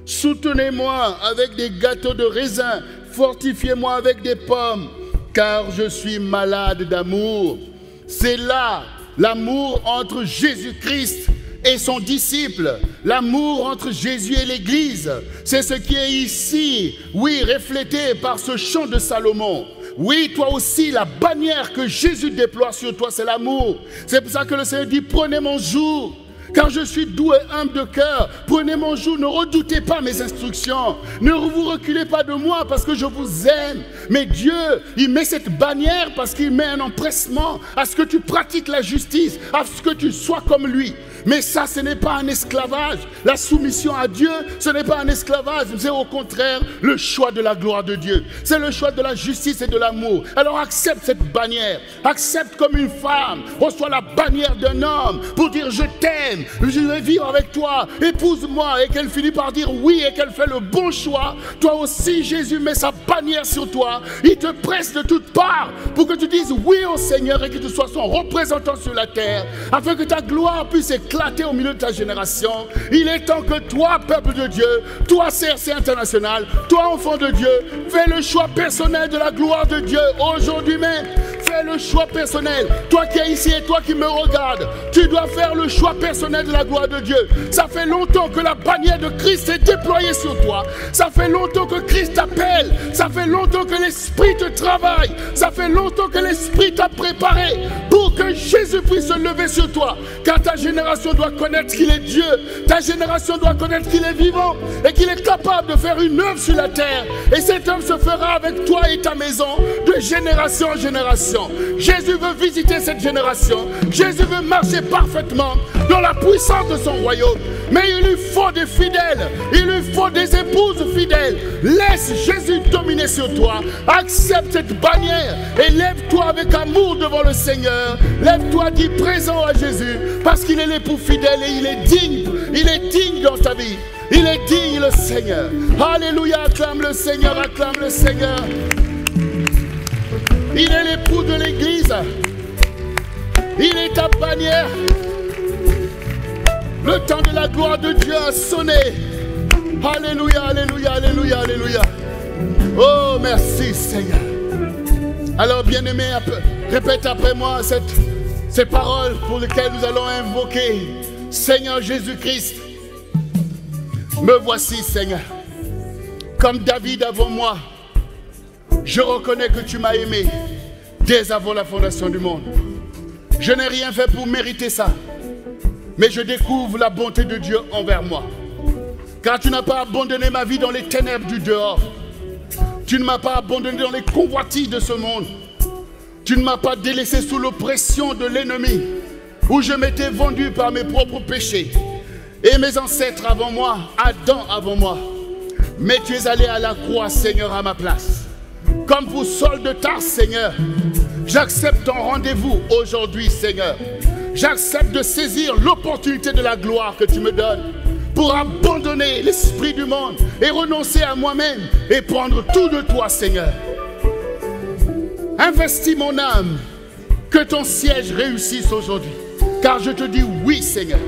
Soutenez-moi avec des gâteaux de raisin, fortifiez-moi avec des pommes, car je suis malade d'amour. C'est là l'amour entre Jésus-Christ et son disciple, l'amour entre Jésus et l'Église. C'est ce qui est ici, oui, reflété par ce chant de Salomon. Oui, toi aussi, la bannière que Jésus déploie sur toi, c'est l'amour. C'est pour ça que le Seigneur dit, prenez mon joug, car je suis doux et humble de cœur. Prenez mon joug, ne redoutez pas mes instructions. Ne vous reculez pas de moi parce que je vous aime. Mais Dieu, il met cette bannière parce qu'il met un empressement à ce que tu pratiques la justice, à ce que tu sois comme lui. Mais ça, ce n'est pas un esclavage. La soumission à Dieu, ce n'est pas un esclavage. C'est au contraire le choix de la gloire de Dieu. C'est le choix de la justice et de l'amour. Alors accepte cette bannière. Accepte comme une femme reçoit la bannière d'un homme pour dire je t'aime, je vais vivre avec toi, épouse-moi. Et qu'elle finit par dire oui et qu'elle fait le bon choix. Toi aussi, Jésus met sa bannière sur toi. Il te presse de toutes parts pour que tu dises oui au Seigneur et que tu sois son représentant sur la terre, afin que ta gloire puisse éclater au milieu de ta génération. Il est temps que toi, peuple de Dieu, toi, CRC International, toi, enfant de Dieu, fais le choix personnel de la gloire de Dieu aujourd'hui même. Fais le choix personnel. Toi qui es ici et toi qui me regardes, tu dois faire le choix personnel de la gloire de Dieu. Ça fait longtemps que la bannière de Christ est déployée sur toi. Ça fait longtemps que Christ t'appelle. Ça fait longtemps que l'Esprit te travaille. Ça fait longtemps que l'Esprit t'a préparé pour que Jésus puisse se lever sur toi. Car ta génération doit connaître qu'il est Dieu. Ta génération doit connaître qu'il est vivant et qu'il est capable de faire une œuvre sur la terre. Et cette œuvre se fera avec toi et ta maison de génération en génération. Jésus veut visiter cette génération. Jésus veut marcher parfaitement dans la puissance de son royaume. Mais il lui faut des fidèles. Il lui faut des épouses fidèles. Laisse Jésus dominer sur toi. Accepte cette bannière et lève-toi avec amour devant le Seigneur. Lève-toi, dis présent à Jésus parce qu'il est l'époux fidèle et il est digne. Il est digne dans ta vie. Il est digne, le Seigneur. Alléluia, acclame le Seigneur, acclame le Seigneur. Il est l'époux de l'Église. Il est ta bannière. Le temps de la gloire de Dieu a sonné. Alléluia, alléluia, alléluia, alléluia. Oh, merci Seigneur. Alors bien-aimé, répète après moi ces paroles pour lesquelles nous allons invoquer. Seigneur Jésus-Christ, me voici Seigneur. Comme David avant moi, je reconnais que tu m'as aimé dès avant la fondation du monde. Je n'ai rien fait pour mériter ça. Mais je découvre la bonté de Dieu envers moi. Car tu n'as pas abandonné ma vie dans les ténèbres du dehors. Tu ne m'as pas abandonné dans les convoitises de ce monde. Tu ne m'as pas délaissé sous l'oppression de l'ennemi, où je m'étais vendu par mes propres péchés. Et mes ancêtres avant moi, Adam avant moi. Mais tu es allé à la croix, Seigneur, à ma place. Comme pour Saul de Tarse, Seigneur, j'accepte ton rendez-vous aujourd'hui, Seigneur. J'accepte de saisir l'opportunité de la gloire que tu me donnes pour abandonner l'esprit du monde et renoncer à moi-même et prendre tout de toi, Seigneur. Investis mon âme, que ton siège réussisse aujourd'hui. Car je te dis oui, Seigneur.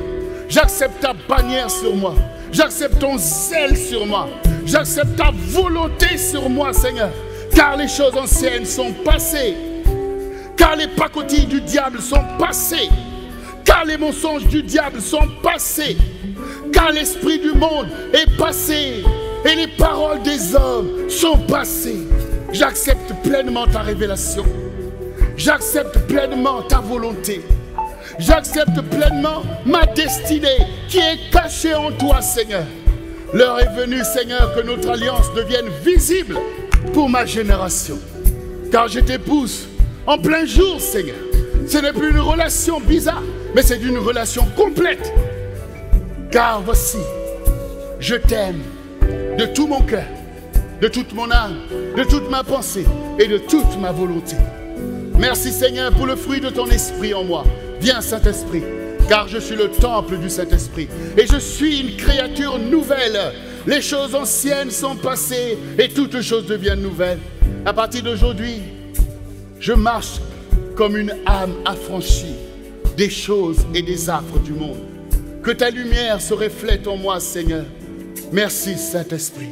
J'accepte ta bannière sur moi. J'accepte ton zèle sur moi. J'accepte ta volonté sur moi, Seigneur. Car les choses anciennes sont passées. Car les pacotilles du diable sont passées. Car les mensonges du diable sont passés. Car l'esprit du monde est passé. Et les paroles des hommes sont passées. J'accepte pleinement ta révélation. J'accepte pleinement ta volonté. J'accepte pleinement ma destinée qui est cachée en toi, Seigneur. L'heure est venue, Seigneur, que notre alliance devienne visible pour ma génération. Car je t'épouse en plein jour, Seigneur. Ce n'est plus une relation bizarre, mais c'est une relation complète. Car voici, je t'aime de tout mon cœur, de toute mon âme, de toute ma pensée et de toute ma volonté. Merci Seigneur pour le fruit de ton esprit en moi. Viens Saint-Esprit, car je suis le temple du Saint-Esprit. Et je suis une créature nouvelle. Les choses anciennes sont passées et toutes choses deviennent nouvelles. À partir d'aujourd'hui, je marche comme une âme affranchie des choses et des affres du monde. Que ta lumière se reflète en moi, Seigneur. Merci, Saint-Esprit.